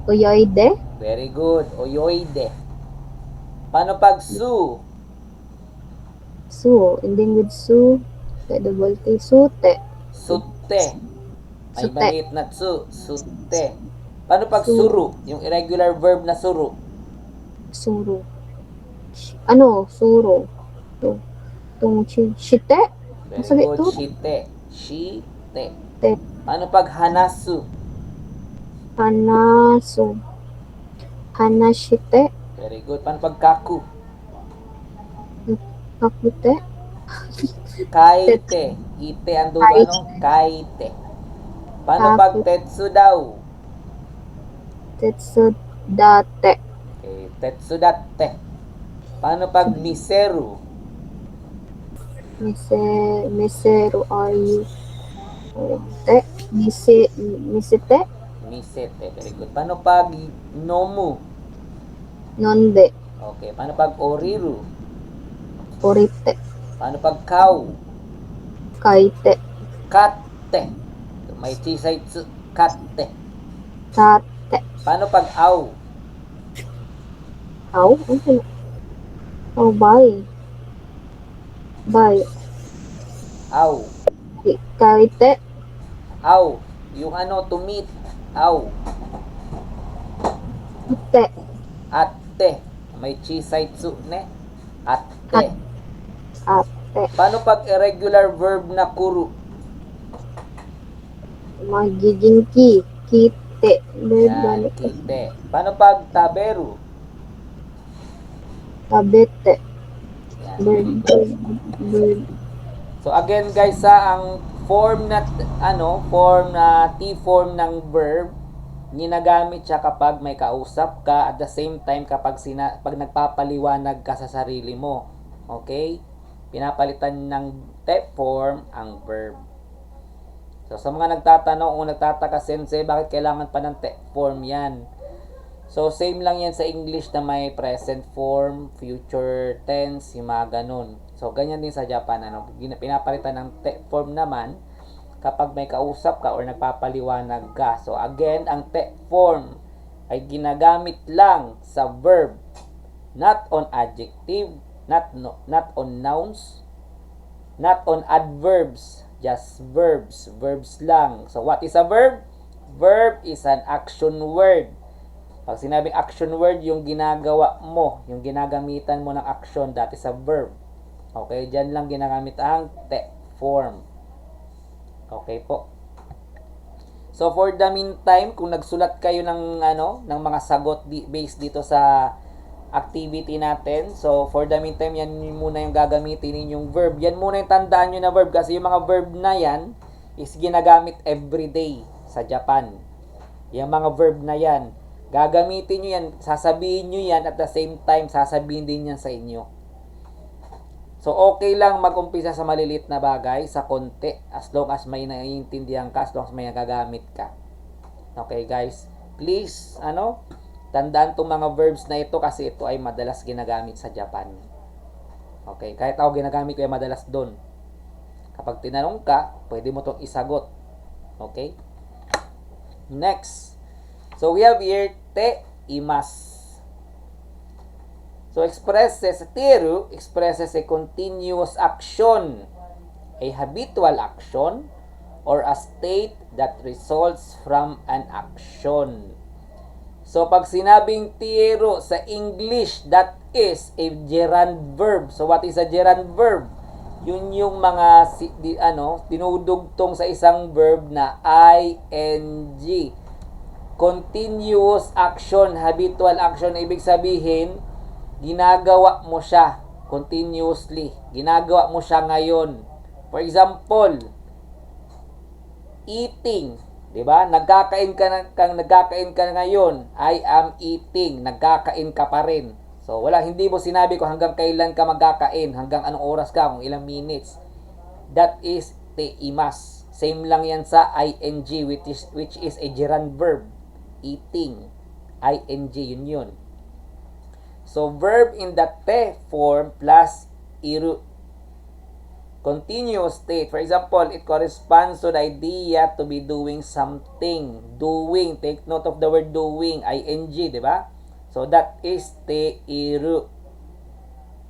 Uyoide. Very good. Oyoide. Paano pag su? Su. Ending with su. Kay double T. Sute. Sute. May Sute. maliit na tsu. Sute. Paano pag Su- suru? Yung irregular verb na suru. Suro. Ano? Suro. Shite. Very Masabi good. to. Shite. Shite. Te. Paano pag hanasu? Hanasu. Hanashite. Very good. Paano pag kaku? Kakute. Kaite. Ite ang dulo, ano? Kaite. Paano pag tetsu daw? Tetsudate. Okay, tetsudatte. Paano pag miseru? Miseru ayu. Misite. Misete. Very good. Paano pag nomu? Nonde. Okay. Paano pag oriru? Orite. Paano pag kau? Kaite. Katte. May chisay tsu. Katte. Tate. Paano pag au? Au? Ano? Oh, bye. Bye. Au. Kaite. Au. Yung ano, to meet. Au. Te. Atte. May chisay tsu ne. Atte. Ate. Paano pag irregular verb na kuru? Magiging kite. Yan, kite. Paano pag taberu? Tabete. Yan. Bird. So again guys, ang form na T form ng verb, ginagamit siya kapag may kausap ka, at the same time kapag pag nagpapaliwanag ka sa sarili mo. Okay? Pinapalitan ng T form ang verb. So sa mga nagtatanong o nagtataka, sensei, bakit kailangan pa ng T form yan? So same lang yan sa English na may present form, future tense, yung mga ganun. So ganyan din sa Japan, pinapalitan ng T form naman kapag may kausap ka or nagpapaliwanag ka. So again, ang T form ay ginagamit lang sa verb, not on adjective, not on nouns, not on adverbs, just verbs. Verbs lang. So what is a verb? Verb is an action word. Pag sinabing action word, yung ginagawa mo, yung ginagamitan mo ng action, that is a verb. Okay, dyan lang ginagamit ang T form. Okay po. So for the meantime, kung nagsulat kayo ng ng mga sagot based dito sa activity natin, so for the meantime, yan muna yung gagamitin ninyong verb. Yan muna yung tandaan nyo na verb, kasi yung mga verb na yan is ginagamit everyday sa Japan. Yung mga verb na yan, gagamitin nyo yan, sasabihin nyo yan, at the same time, sasabihin din yan sa inyo. So, okay lang mag-umpisa sa maliliit na bagay, sa konti, as long as may naiintindihan ka, as long as may nagagamit ka. Okay, guys? Please, tandaan itong mga verbs na ito, kasi ito ay madalas ginagamit sa Japan. Okay, kahit ako ginagamit ko ay madalas doon. Kapag tinanong ka, pwede mo itong isagot. Okay? Next. So, we have here, te imas. So, teru expresses a continuous action, a habitual action, or a state that results from an action. So, pag sinabing teru sa English, that is a gerund verb. So, what is a gerund verb? Yun yung mga dinudugtong sa isang verb na ing. Continuous action, habitual action, ibig sabihin, ginagawa mo siya continuously. Ginagawa mo siya ngayon. For example, eating, 'di ba? Nagkakain ka ngayon. I am eating. Nagkakain ka pa rin. So hindi mo sinabi kung hanggang kailan ka magkakain, hanggang anong oras ka, kung ilang minutes. That is teimas. Same lang yan sa ing, which is a gerund verb. Eating, ing, yun. So verb in the te form plus iru. Continuous state. For example, it corresponds to the idea to be doing something. Doing. Take note of the word doing. ing, di ba? So that is te iru.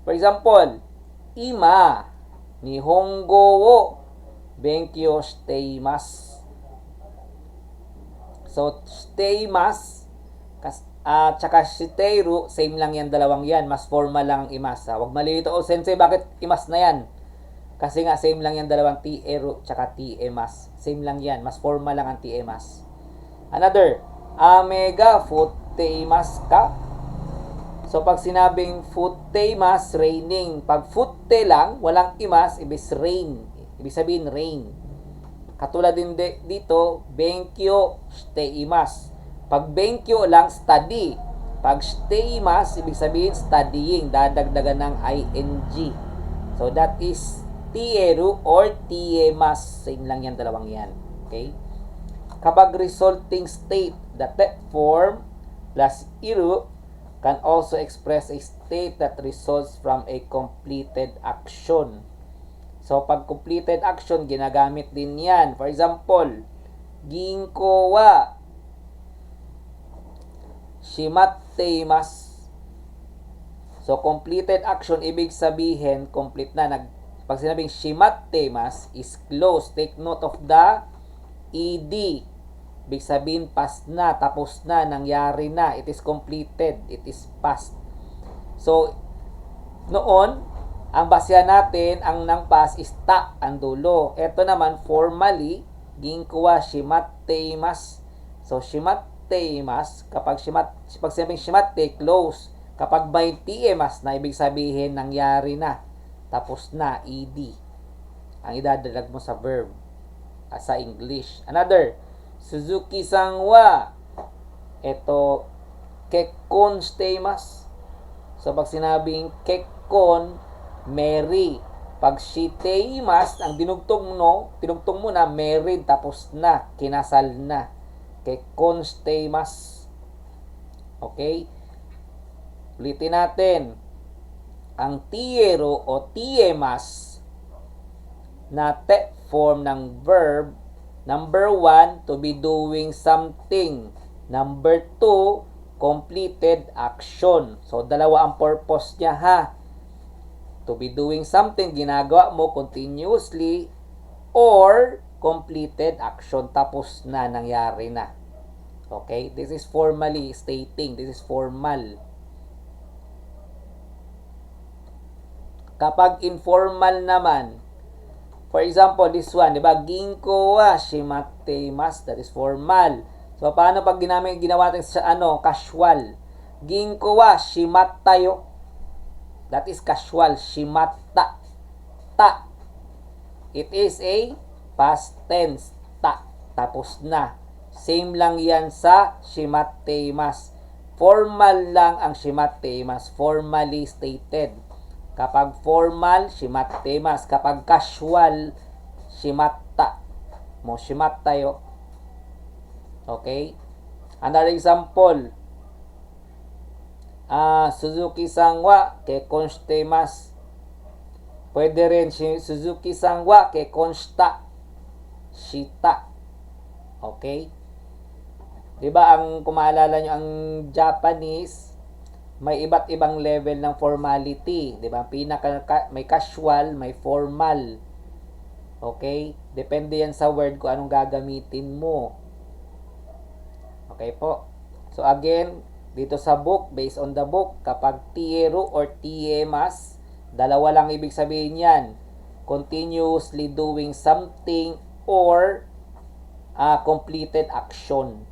For example, ima nihongo wo benkyou shiteimasu. So, shiteimasu at saka shiteiru, same lang yan, dalawang yan. Mas formal lang ang imas. Huwag malilito. Sensei, bakit imas na yan? Kasi nga, same lang yan, dalawang tieru tsaka tiemas. Same lang yan. Mas formal lang ang tiemas. Another, ame ga futteimasu ka? So, pag sinabing futteimasu, raining. Pag futte lang, walang imas, ibig Ibig sabihin rain. Katulad din dito, benkyo shiteimasu. Pag benkyo lang, study. Pag shiteimasu, ibig sabihin studying. Dadagdagan ng ing. So, that is tieru or tiemasu. Same lang yan, dalawang yan. Okay? Kapag resulting state, the te form plus iru can also express a state that results from a completed action. So, pag completed action, ginagamit din yan. For example, ginko wa shimatteimasu. So, completed action, ibig sabihin, complete na. Pag sinabing shimatteimasu is close. Take note of the ed. Ibig sabihin, past na, tapos na, nangyari na. It is completed. It is past. So, noon, ang basehan natin, ang ng past is ta, ang dulo. Ito naman, formally, ginko wa shimatteimasu. So, shimatteimasu, pag sinabing shimatte, close. Kapag by tiemas na, ibig sabihin, nangyari na. Tapos na, ed. Ang idadalag mo sa verb. Sa English. Another, Suzuki-san wa, ito, kekkon shiteimasu. So, pag sinabing kekkon, marry. Pag shiteimasu, ang tinugtong mo na, married, tapos na, kinasal na. Kekkon shiteimasu. Okay? Ulitin natin. Ang tieru o tiemas na te form ng verb, number 1, to be doing something. Number 2, completed action. So, dalawa ang purpose niya ha. To be doing something, ginagawa mo continuously, or completed action, tapos na, nangyari na. Okay? This is formally stating. This is formal. Kapag informal naman, for example, this one, di ba? Ginko wa shimatteimasu. That is formal. So, paano pag ginawa natin sa casual? Ginko wa shimattayo. That is casual. Shimatta. Ta. It is a past tense. Ta. Tapos na. Same lang yan sa shimatteimasu. Formal lang ang shimatteimasu. Formally stated. Kapag formal, shimatteimasu. Kapag casual, shimatta. Mo shimattayo. Okay? Another example. Suzuki-san wa kekkon shiteimasu. Pwede rin Suzuki-san wa kekkon shita. Okay? Diba ang kumaalala nyo ang Japanese, may iba't ibang level ng formality, 'di ba? May casual, may formal. Okay? Depende yan sa word kung anong gagamitin mo. Okay po. So again, dito sa book, based on the book, kapag tieru or tiemas, dalawa lang ibig sabihin yan. Continuously doing something or completed action.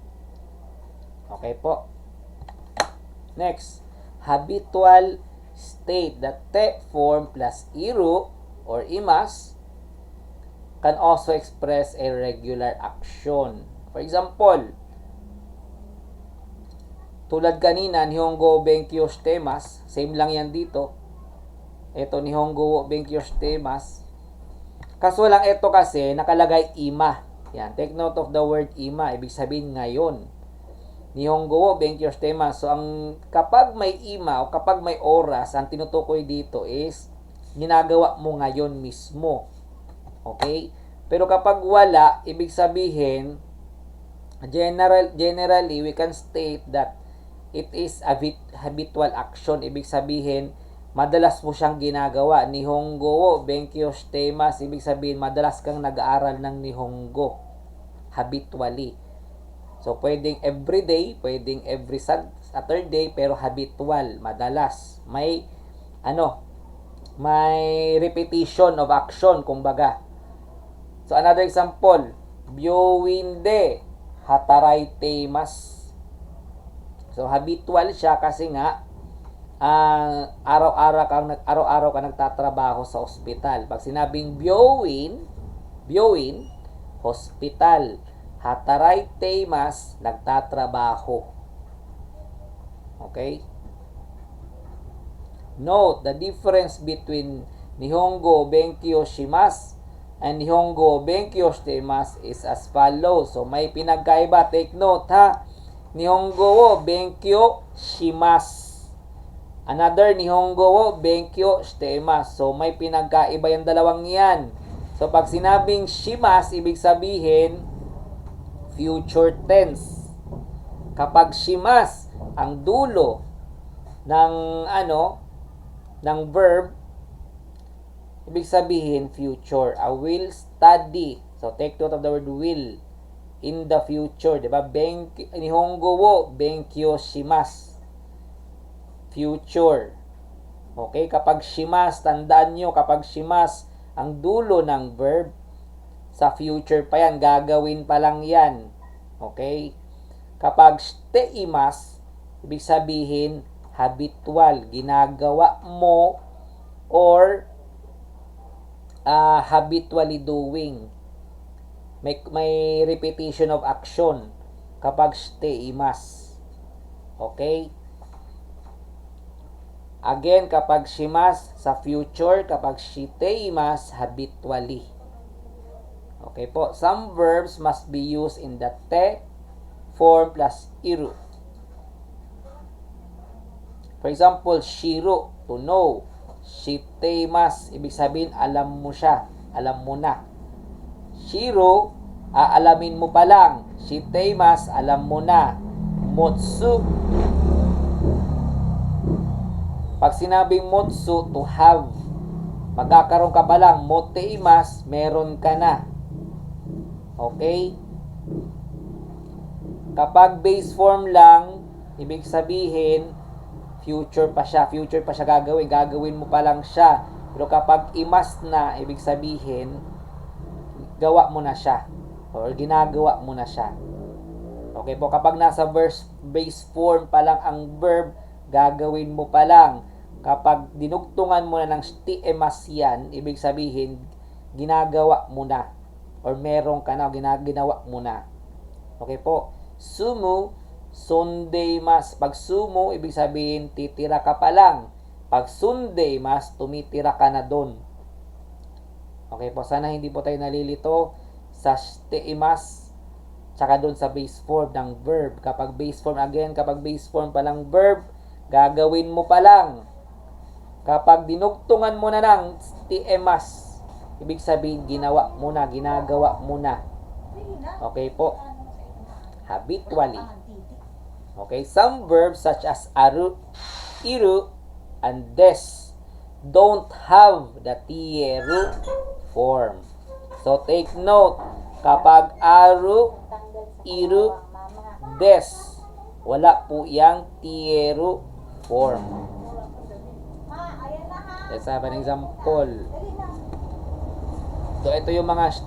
Okay po. Next, habitual state. The te form plus iru or imas can also express a regular action. For example, tulad kanina, Nihongo Benkyo shiteimasu. Same lang yan dito. Ito, Nihongo Benkyo shiteimasu. Kaso lang ito kasi, nakalagay ima. Yan, take note of the word ima. Ibig sabihin ngayon. Nihongo Benkyo shiteimasu. So, kapag may ima o kapag may oras, ang tinutukoy dito is ginagawa mo ngayon mismo. Okay? Pero kapag wala, ibig sabihin, generally, we can state that it is a habitual action. Ibig sabihin, madalas mo siyang ginagawa. Nihongo Benkyo shiteimasu. Ibig sabihin, madalas kang nag-aaral ng Nihongo. Habitually. So, pwedeng everyday, pwedeng every Saturday, pero habitual, madalas. May repetition of action, kumbaga. So, another example, Byouin de hataraiteimasu. So, habitual siya kasi nga, araw-araw ka nagtatrabaho sa ospital. Pag sinabing Byouin, Byoin, hospital. Hataray teimas, nagtatrabaho. Okay? Note the difference between Nihongo Benkyo Shimasu and Nihongo Benkyo Shitemasu is as follows. So, may pinagkaiba. Take note, ha? Nihongo wo Benkyo Shimasu. Another Nihongo wo Benkyo Shitemasu. So, may pinagkaiba yung dalawang yan. So, pag sinabing Shimasu, ibig sabihin, future tense. Kapag Shimasu, ang dulo ng ng verb, ibig sabihin future. I will study. So take note of the word will in the future, 'di ba? Nihongo wo benkyo shimasu. Future. Okay, kapag shimasu, tandaan nyo, kapag shimasu ang dulo ng verb, sa future pa yan, gagawin pa lang yan. Okay? Kapag shiteimasu, ibig sabihin habitual, ginagawa mo or habitually doing. May repetition of action kapag shiteimasu. Okay? Again, kapag shimasu sa future, kapag shiteimasu habitually. Okay po. Some verbs must be used in the te form plus iru. For example, shiru, to know. Shiteimasu, ibig sabihin, alam mo siya. Alam mo na. Shiro, aalamin mo pa lang. Shiteimasu, alam mo na. Motsu, pag sinabing motsu, to have. Magkakaroon ka pa lang. Moteimasu, meron ka na. Okay? Kapag base form lang, ibig sabihin, future pa siya gagawin. Gagawin mo pa lang siya. Pero kapag imas na, ibig sabihin, gawa mo na siya. Or ginagawa mo na siya. Okay po, kapag nasa base form pa lang ang verb, gagawin mo pa lang. Kapag dinugtungan mo na ng shiteimasu yan, ibig sabihin, ginagawa mo na. Or meron ka na, ginawa mo na. Okay po. Sumu, sundeimasu. Pag sumu, ibig sabihin, titira ka pa lang. Pag sundeimasu, tumitira ka na doon. Okay po, sana hindi po tayo nalilito sa shiteimasu tsaka doon sa base form ng verb. Kapag base form, again, kapag base form pa lang verb, gagawin mo pa lang. Kapag dinugtungan mo na ng shiteimasu, ibig sabihin, ginawa mo na, ginagawa mo na. Okay po. Habitually. Okay, some verbs such as aru, iru, and des don't have the tieru form. So take note, kapag aru, iru, des, wala po yang tieru form. Let's have an example. So ito yung mga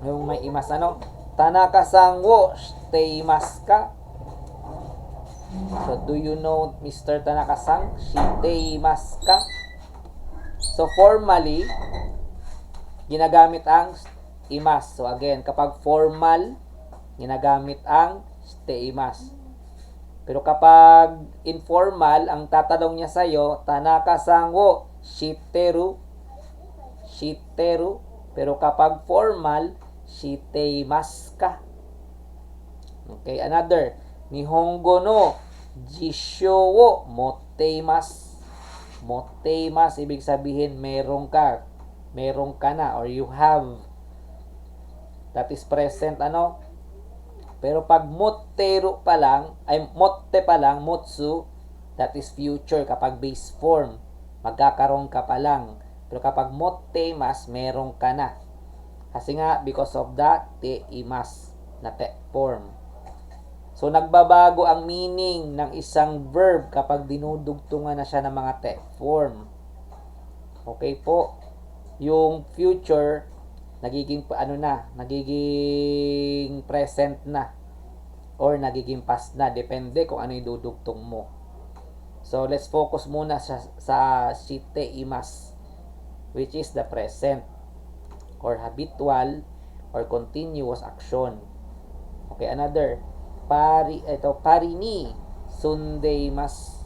yung may imas Tanaka-san wo shiteimasu ka? So do you know Mr. Tanaka-san? Shiteimasu ka? So formally, ginagamit ang imas. So again, kapag formal, ginagamit ang shiteimasu. Pero kapag informal, ang tatanong niya sa'yo, Tanaka-san wo shiteru? Shiteru. Pero kapag formal, shiteimasu ka? Okay, another. Nihongo no jisho wo motteimasu. Motteimasu, ibig sabihin, meron ka. Meron ka na, or you have. That is present, Pero pag motteru pa lang, motte pa lang, motsu, that is future kapag base form. Magkakaroon ka pa lang. Pero kapag motteimasu, meron ka na. Kasi nga, because of the teimasu na te form. So, nagbabago ang meaning ng isang verb kapag dinudugtungan na siya ng mga te form. Okay po? Yung future, nagiging nagiging present na or nagiging past na, depende kung ano yung dudugtong mo. So let's focus muna sa shiteimasu, which is the present. or habitual or continuous action. Okay, another. Parini sundeimasu.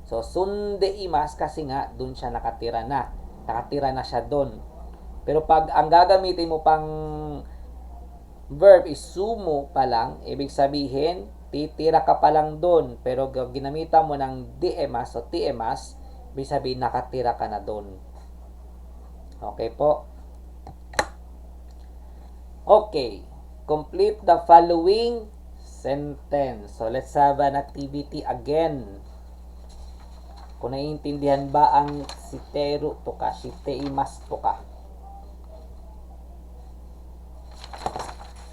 So, sundeimasu kasi nga, dun siya nakatira na. Nakatira na siya dun. Pero pag ang gagamitin mo pang verb is sumo pa lang, ibig sabihin, titira ka pa lang dun. Pero ginamitan mo ng diemas o tiemas, ibig sabihin, nakatira ka na dun. Okay po? Okay. Complete the following sentence. So, let's have an activity again. Kung naiintindihan ba ang shiteru to ka, shiteimasu to ka.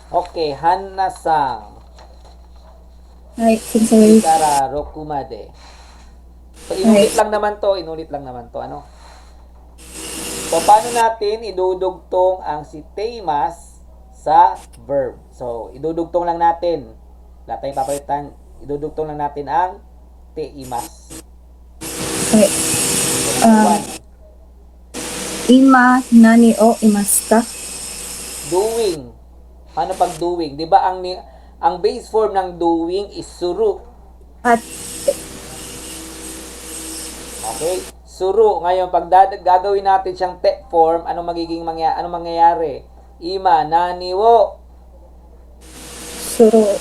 Okay, Hanna-san. Right, sensei. Ikara rokumade. So, inulit lang naman to. Ano? So, paano natin idudugtong ang shiteimasu sa verb? So, idudugtong lang natin. Wala tayong papalitan. Idudugtong lang natin ang teimasu. Okay. Ima nani o imasu ka? Doing. Paano pag doing? 'Di ba ang base form ng doing is suru. At Okay? Suru. Ngayon pag gagawin natin siyang te form, anong mangyayari? Ima nani wo suro.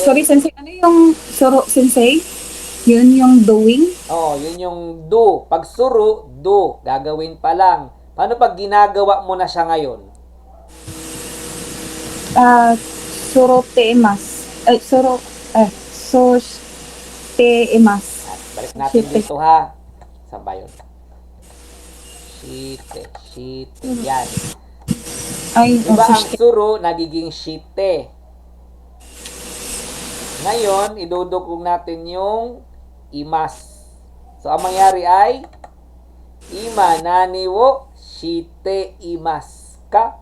Sorry, sensei. Ano yung suro, sensei? Yun yung doing? yun yung do. Pag suru, do. Gagawin pa lang. Paano pag ginagawa mo na siya ngayon? Suro teimasu. So teimasu. Balik natin dito ha. Saan ba yun? Shite. Yan. Ay, Diba so, ang suru, nagiging shite. Ngayon, idudugtong natin yung imas. So, ang mangyari ay ima nani wo shite imasu ka?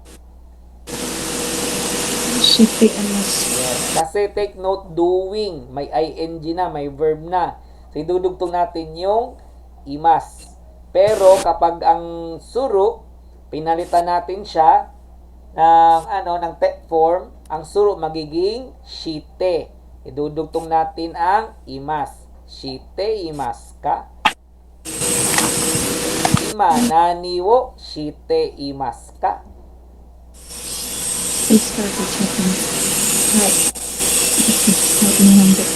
shiteimasu. Yes. Kasi take note, doing. May ing na, may verb na. So, idudugtong natin yung imas. Pero, kapag ang suru, pinalitan natin siya ng te form, ang suru magiging shite. Idudugtong natin ang imas. Shite imasu ka? Ima nani wo shite imasu ka? I started checking. Right. Okay.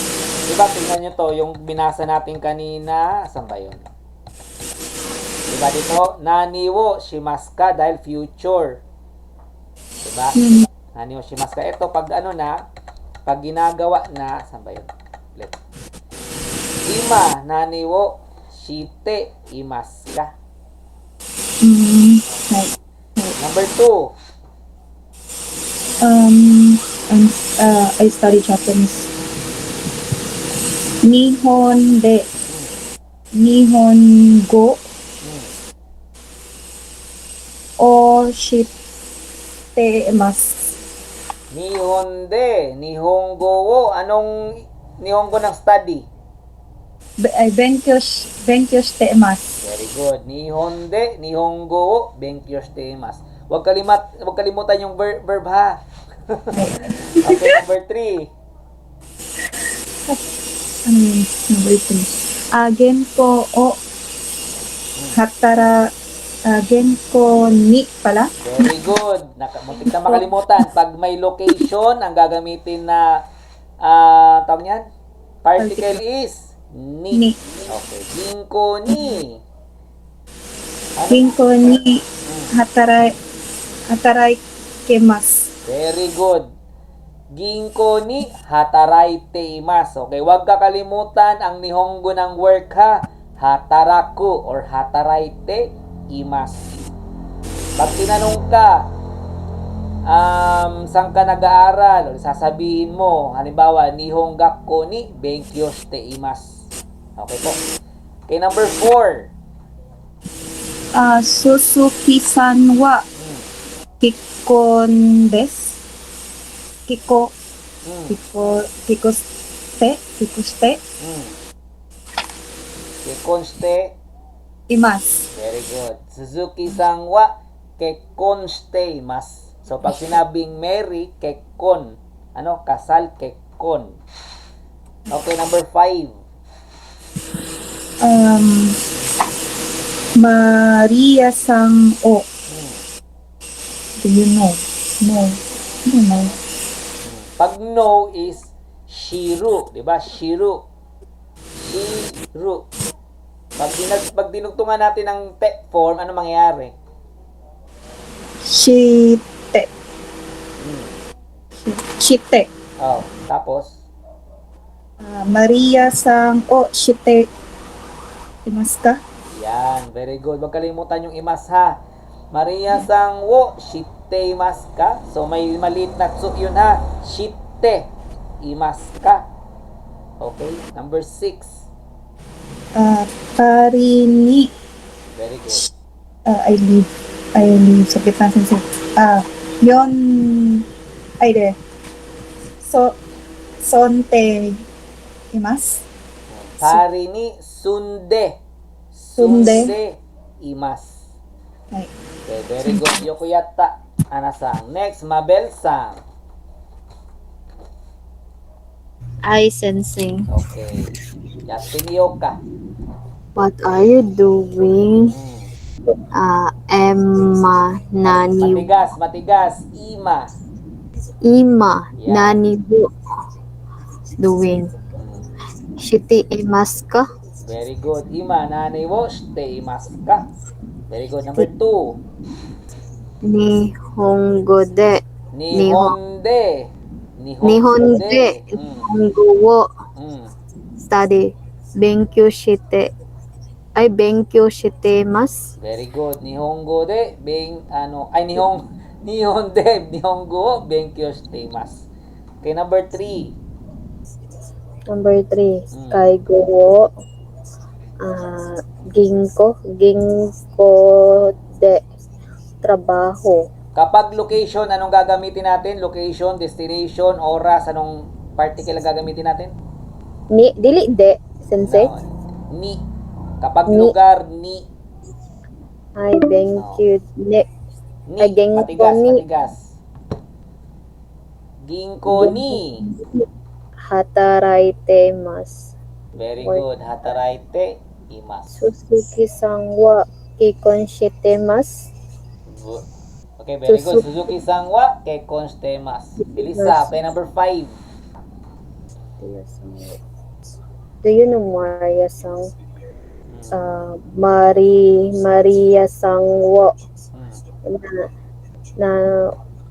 Diba, tingnan nyo to, yung binasa natin kanina, saan ba yun? Diba dito, nani wo shimasu ka dahil future. Diba? Nani wo shimasu ka. Ito, pag pag ginagawa na, saan ba yun? Ulit. Ima nani wo shite imasu ka? Right. Number 2. I study Japanese. Nihongo o shitemasu. Nihongo wo. Anong Nihongo ng study? Benkyo shitemasu. Very good. Nihongo wo, benkyo shitemasu. Huwag kalimutan yung verb ha. Okay, number 3. Ano yun? Number 3. Genko o genko ni pala. Very good. Muntik na makalimutan. Pag may location, ang gagamitin na tawag niyan? Particle is ni. Ni. Okay. Ginko ni. Genko ni hataraikimasu. Very good. Ginko ni hataraite imasu. Okay, huwag kakalimutan ang nihongo ng work ha. Hataraku or hataraite imasu. Pag tinanong ka, saan ka nag-aaral? Sasabihin mo, halimbawa, nihongakko ni benkyou shite imasu. Okay po. Okay, number 4. Suzuki-san wa kikon desu. Kikonste. imas. Very good. Suzuki-san wa kekkon shiteimasu. So, pag sinabing Mary, kekkon. Ano? Kasal, kekkon. Okay, number 5. Maria sang o. Do you know? No. No, no. Pag no is shiru, 'di ba? Shiru. Shiru. Pag dinugtungan natin ng te form, ano mangyayari? Shite. Shite. Oh, tapos Maria sang o shite. Imas ka? yan, very good. Huwag kalimutan yung imas ha. Maria sang wo shiteimasu ka? So may maliit na tsu yun ha. Shite imasu ka? Okay, number 6. Parini. Very good. I live. Sakit na sensei. Yon. Ay, de. So, sonte. Imas? Pari ni sunde. Sunde. Imasu. Ay. Okay, very good. Yokuyata. Anasang. Next, Mabel-san. Ay, sensei. Okay. Yatinyoka. What are you doing? Emma, nani, Matigas. Ima. ima, Yeah. nani wo doing? Shite imasu ka? Very good. Ima, nanay wo, shite imasu ka? Very good. Number 2. Nihongo de. Nihonde. Nihonde. Nihongo wo study. Benkyou shite. Ay, benkyou shitemasu. Very good. Nihongo de, Nihongo wo, benkyou shiteimasu. Okay, number 3. Number 3. Kaigo wo. Ginko de trabaho. Kapag location, anong gagamitin natin? Location, destination, oras, anong particle ang gagamitin natin? Dili de, sensei. No, ni. Kapag Ni. lugar, ni. Ay, benkyou ne. Ni. Ay, genko ni. Matigas. Ginko ni. Hataraitemasu. Very good. Hataraite imasu. Suzuki-san wa kikon shitemasu. Okay, very good. Suzuki-san wa kekkon shitemasu. Bilisa. Okay, number 5. Do you know Maria-san? Maria-san wa na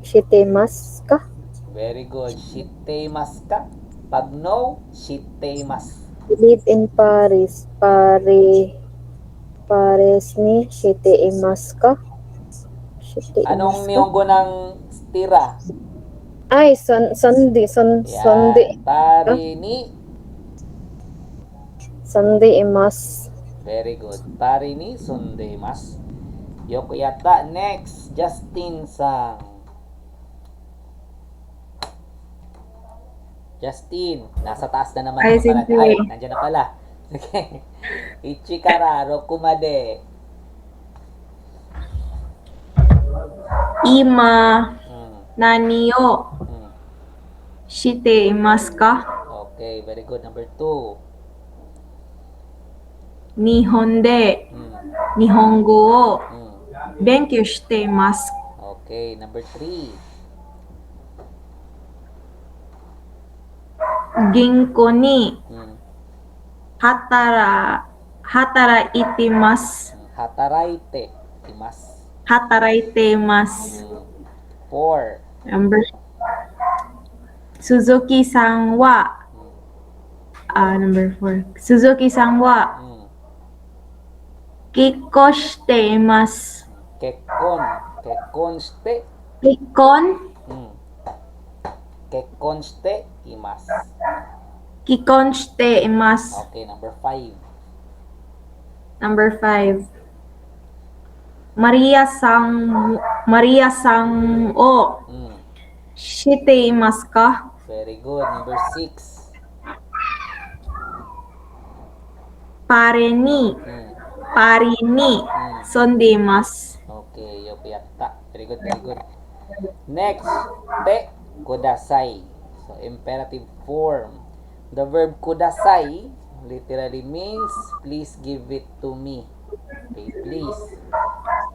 shitemasu ka? Very good. Shiteimasu ka? Pag no, shiteimasu. Live in Paris. Paris ni shiteimasu ka? Anong nihongo ng tira? Ay, Sunday. Yan. Pari ni. Sunday imas. Very good. Pari ni sundeimasu. Yokuyata. Next, Justin-san. Justin, nasa taas na naman. Ay, pala. sensei. Ay, nandiyan na pala. Okay. Ichikara rokumade. Ima, Hmm. nani o Hmm. shite imasu ka? Okay, very good. Number 2. Nihon de Hmm. nihongo o Hmm. benkyou shite imasu. Okay, number 3. Ginko ni Hmm. hataraitimasu. Hataraite imasu. Hataraitemasu. 4. Number Suzuki-san wa number 4. Suzuki-san wa Hmm. kikko shite imasu. Kekkon. Kekkon shite. Kikkon? Hmm. Kekkon shite imasu. Kikkon shite imasu. Okay, number 5. Number 5. Maria-san o Hmm. shite imasu ka? Very good. Number 6. Pare ni Hmm. パリに住んでいます。 Okay, yopi yatta. Very good, very good. Next, te kudasai. So, imperative form. The verb kudasai literally means please give it to me. Okay, please.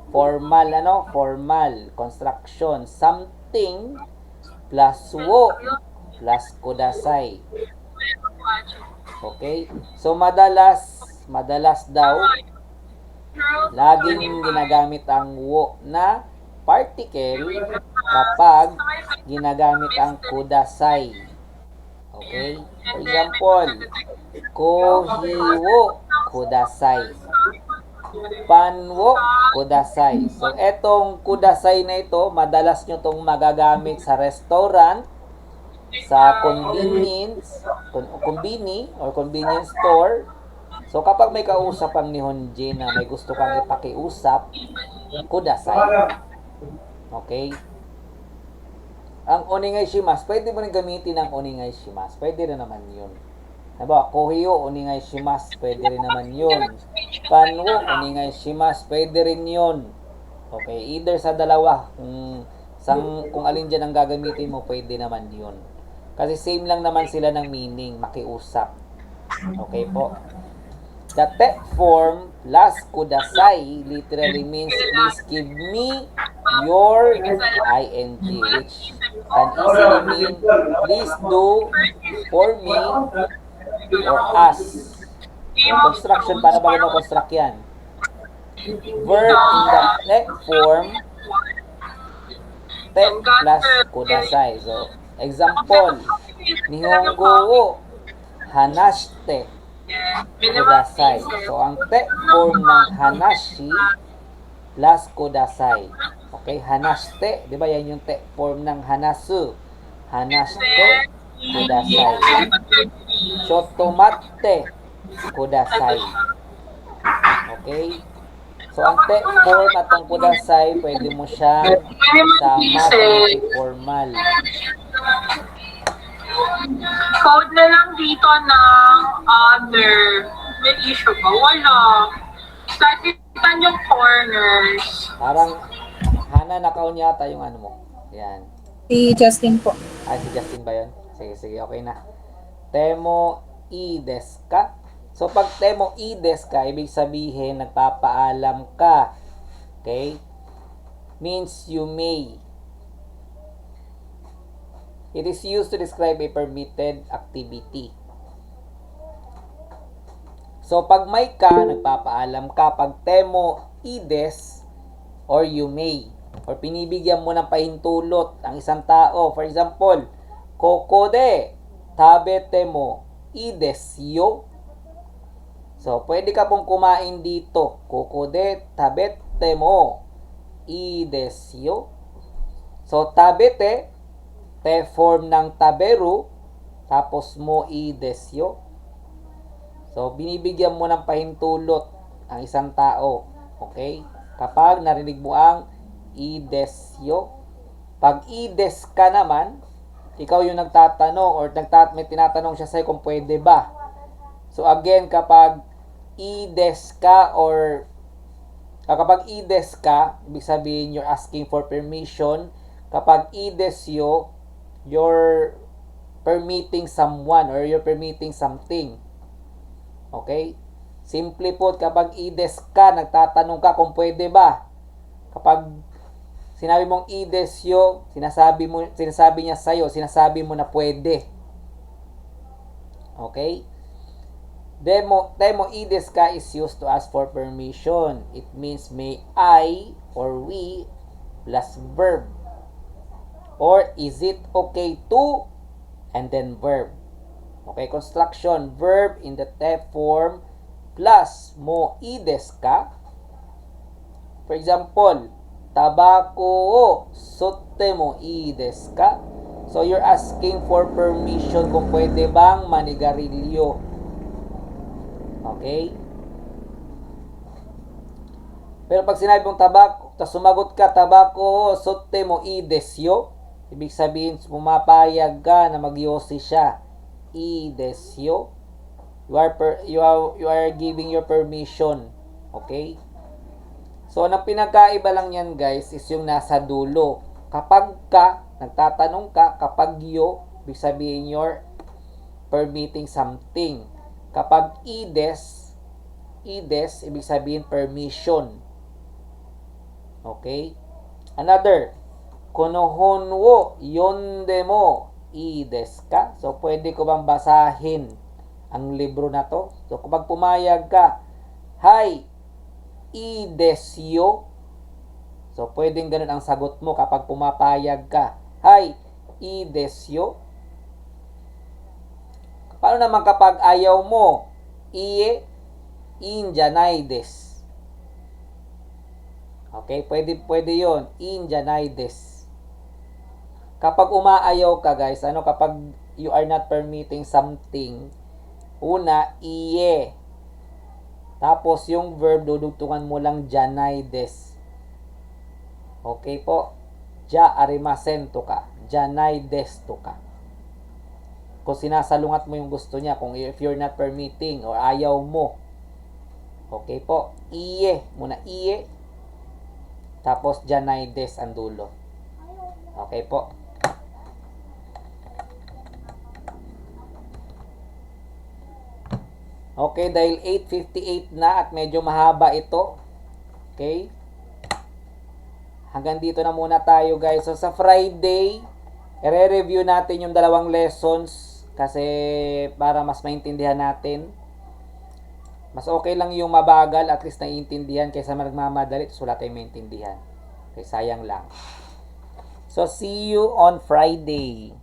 Formal, formal. Construction. Something plus wo plus kudasai. Okay? So, madalas daw, laging ginagamit ang wo na particle kapag ginagamit ang kudasai. Okay? For example, kohiwo kudasai. Panwo kudasai. So, etong kudasai na ito, madalas nyo itong magagamit sa restaurant, sa convenience store. So, kapag may kausap ang Nihonjin na may gusto kang ipakiusap, kudasai. Okay? Ang onegai shimasu, pwede mo rin gamitin ang onegai shimasu. Pwede rin naman yun. Diba? Kohiyo, onegai shimasu, pwede rin naman yun. Panwo, onegai shimasu, pwede rin yun. Okay? Either sa dalawa, kung alin dyan ang gagamitin mo, pwede naman yun. Kasi same lang naman sila ng meaning, makiusap. Okay po? The te form plus kudasai literally means please give me your ing, which can easily mean please do for me or us. Construction, paano ba gano'n construct yan? Verb in the te form, te plus kudasai. So, example, Nihongo wo hanashite kudasai. So, ang te form ng hanashi plus kudasai. Okay, hanashite, di ba yan yung te form ng hanasu? Hanashite kudasai. Shotomatte kudasai. Okay? So, ang te form at ang kudasai, pwede mo siyang sama sa formal. Code na lang dito ng other. May issue ba? Wala. Sakitan yung corners. Parang, Hana, nakaon yata yung ano mo. Yan. Si Justin po. Si Justin ba yun? Sige, okay na. Temo i desu ka? So, pag temo i desu ka, ibig sabihin, nagpapaalam ka. Okay? Means you may. It is used to describe a permitted activity. So, pag may ka, nagpapaalam ka. Pag temo i desu or you may, or pinibigyan mo ng pahintulot ang isang tao. For example, koko de tabete mo i desu yo. So, pwede ka pong kumain dito. Koko de tabete mo i desu yo. So, tabete, te form ng taberu, tapos mo i desu yo. So, binibigyan mo ng pahintulot ang isang tao. Okay? Kapag narinig mo ang i desu yo. Pag i desu ka naman, ikaw yung nagtatanong or may tinatanong siya sa'yo kung pwede ba. So, again, kapag i desu ka or kapag i desu ka, ibig sabihin you're asking for permission. Kapag i desu yo, you're permitting someone or you're permitting something. Okay? Simple po, kapag i desu ka, nagtatanong ka kung pwede ba. Kapag sinabi mong i desu yo, sinasabi niya sa'yo, sinasabi mo na pwede. Okay? Temo i desu ka is used to ask for permission. It means may I or we plus verb. Or is it okay to and then verb. Okay, construction, verb in the te form plus mo i desu ka. For example, tabako o sotte mo i desu ka? So, you're asking for permission kung pwede bang manigarilyo. Okay? Pero pag sinabi mong tabako, tapos sumagot ka, tabako o sotte mo i desu yo, ibig sabihin, pumapayag ka na magyosi siya. I desu yo. You are giving your permission. Okay? So, ang pinagkaiba lang yan, guys, is yung nasa dulo. Kapag ka, nagtatanong ka, kapag yo, ibig sabihin you're permitting something. Kapag ides, ibig sabihin permission. Okay? Another, konohon wo yonde mo ides ka? So, pwede ko bang basahin ang libro na to? So, kapag pumayag ka, hi, idesyo. So, pwedeng ganun ang sagot mo kapag pumapayag ka. Hi, idesyo. Paano naman kapag ayaw mo? Iie, injanay des. Okay, pwede yon. Injanay des. Kapag umaayaw ka, guys, kapag you are not permitting something, una, iye. Tapos, yung verb, dudugtungan mo lang janay des. Okay po? Ja arimasen to ka. Janay des to ka. Kung sinasalungat mo yung gusto niya, kung if you're not permitting or ayaw mo. Okay po? Iye. Muna iye. Tapos, janay des ang dulo. Okay po? Okay, dahil 8:58 na at medyo mahaba ito. Okay? Hanggang dito na muna tayo, guys. So, sa Friday, i-review natin yung dalawang lessons kasi para mas maintindihan natin. Mas okay lang yung mabagal, at least naiintindihan kaysa nagmamadali, so wala tayong maintindihan. Okay, sayang lang. So, see you on Friday.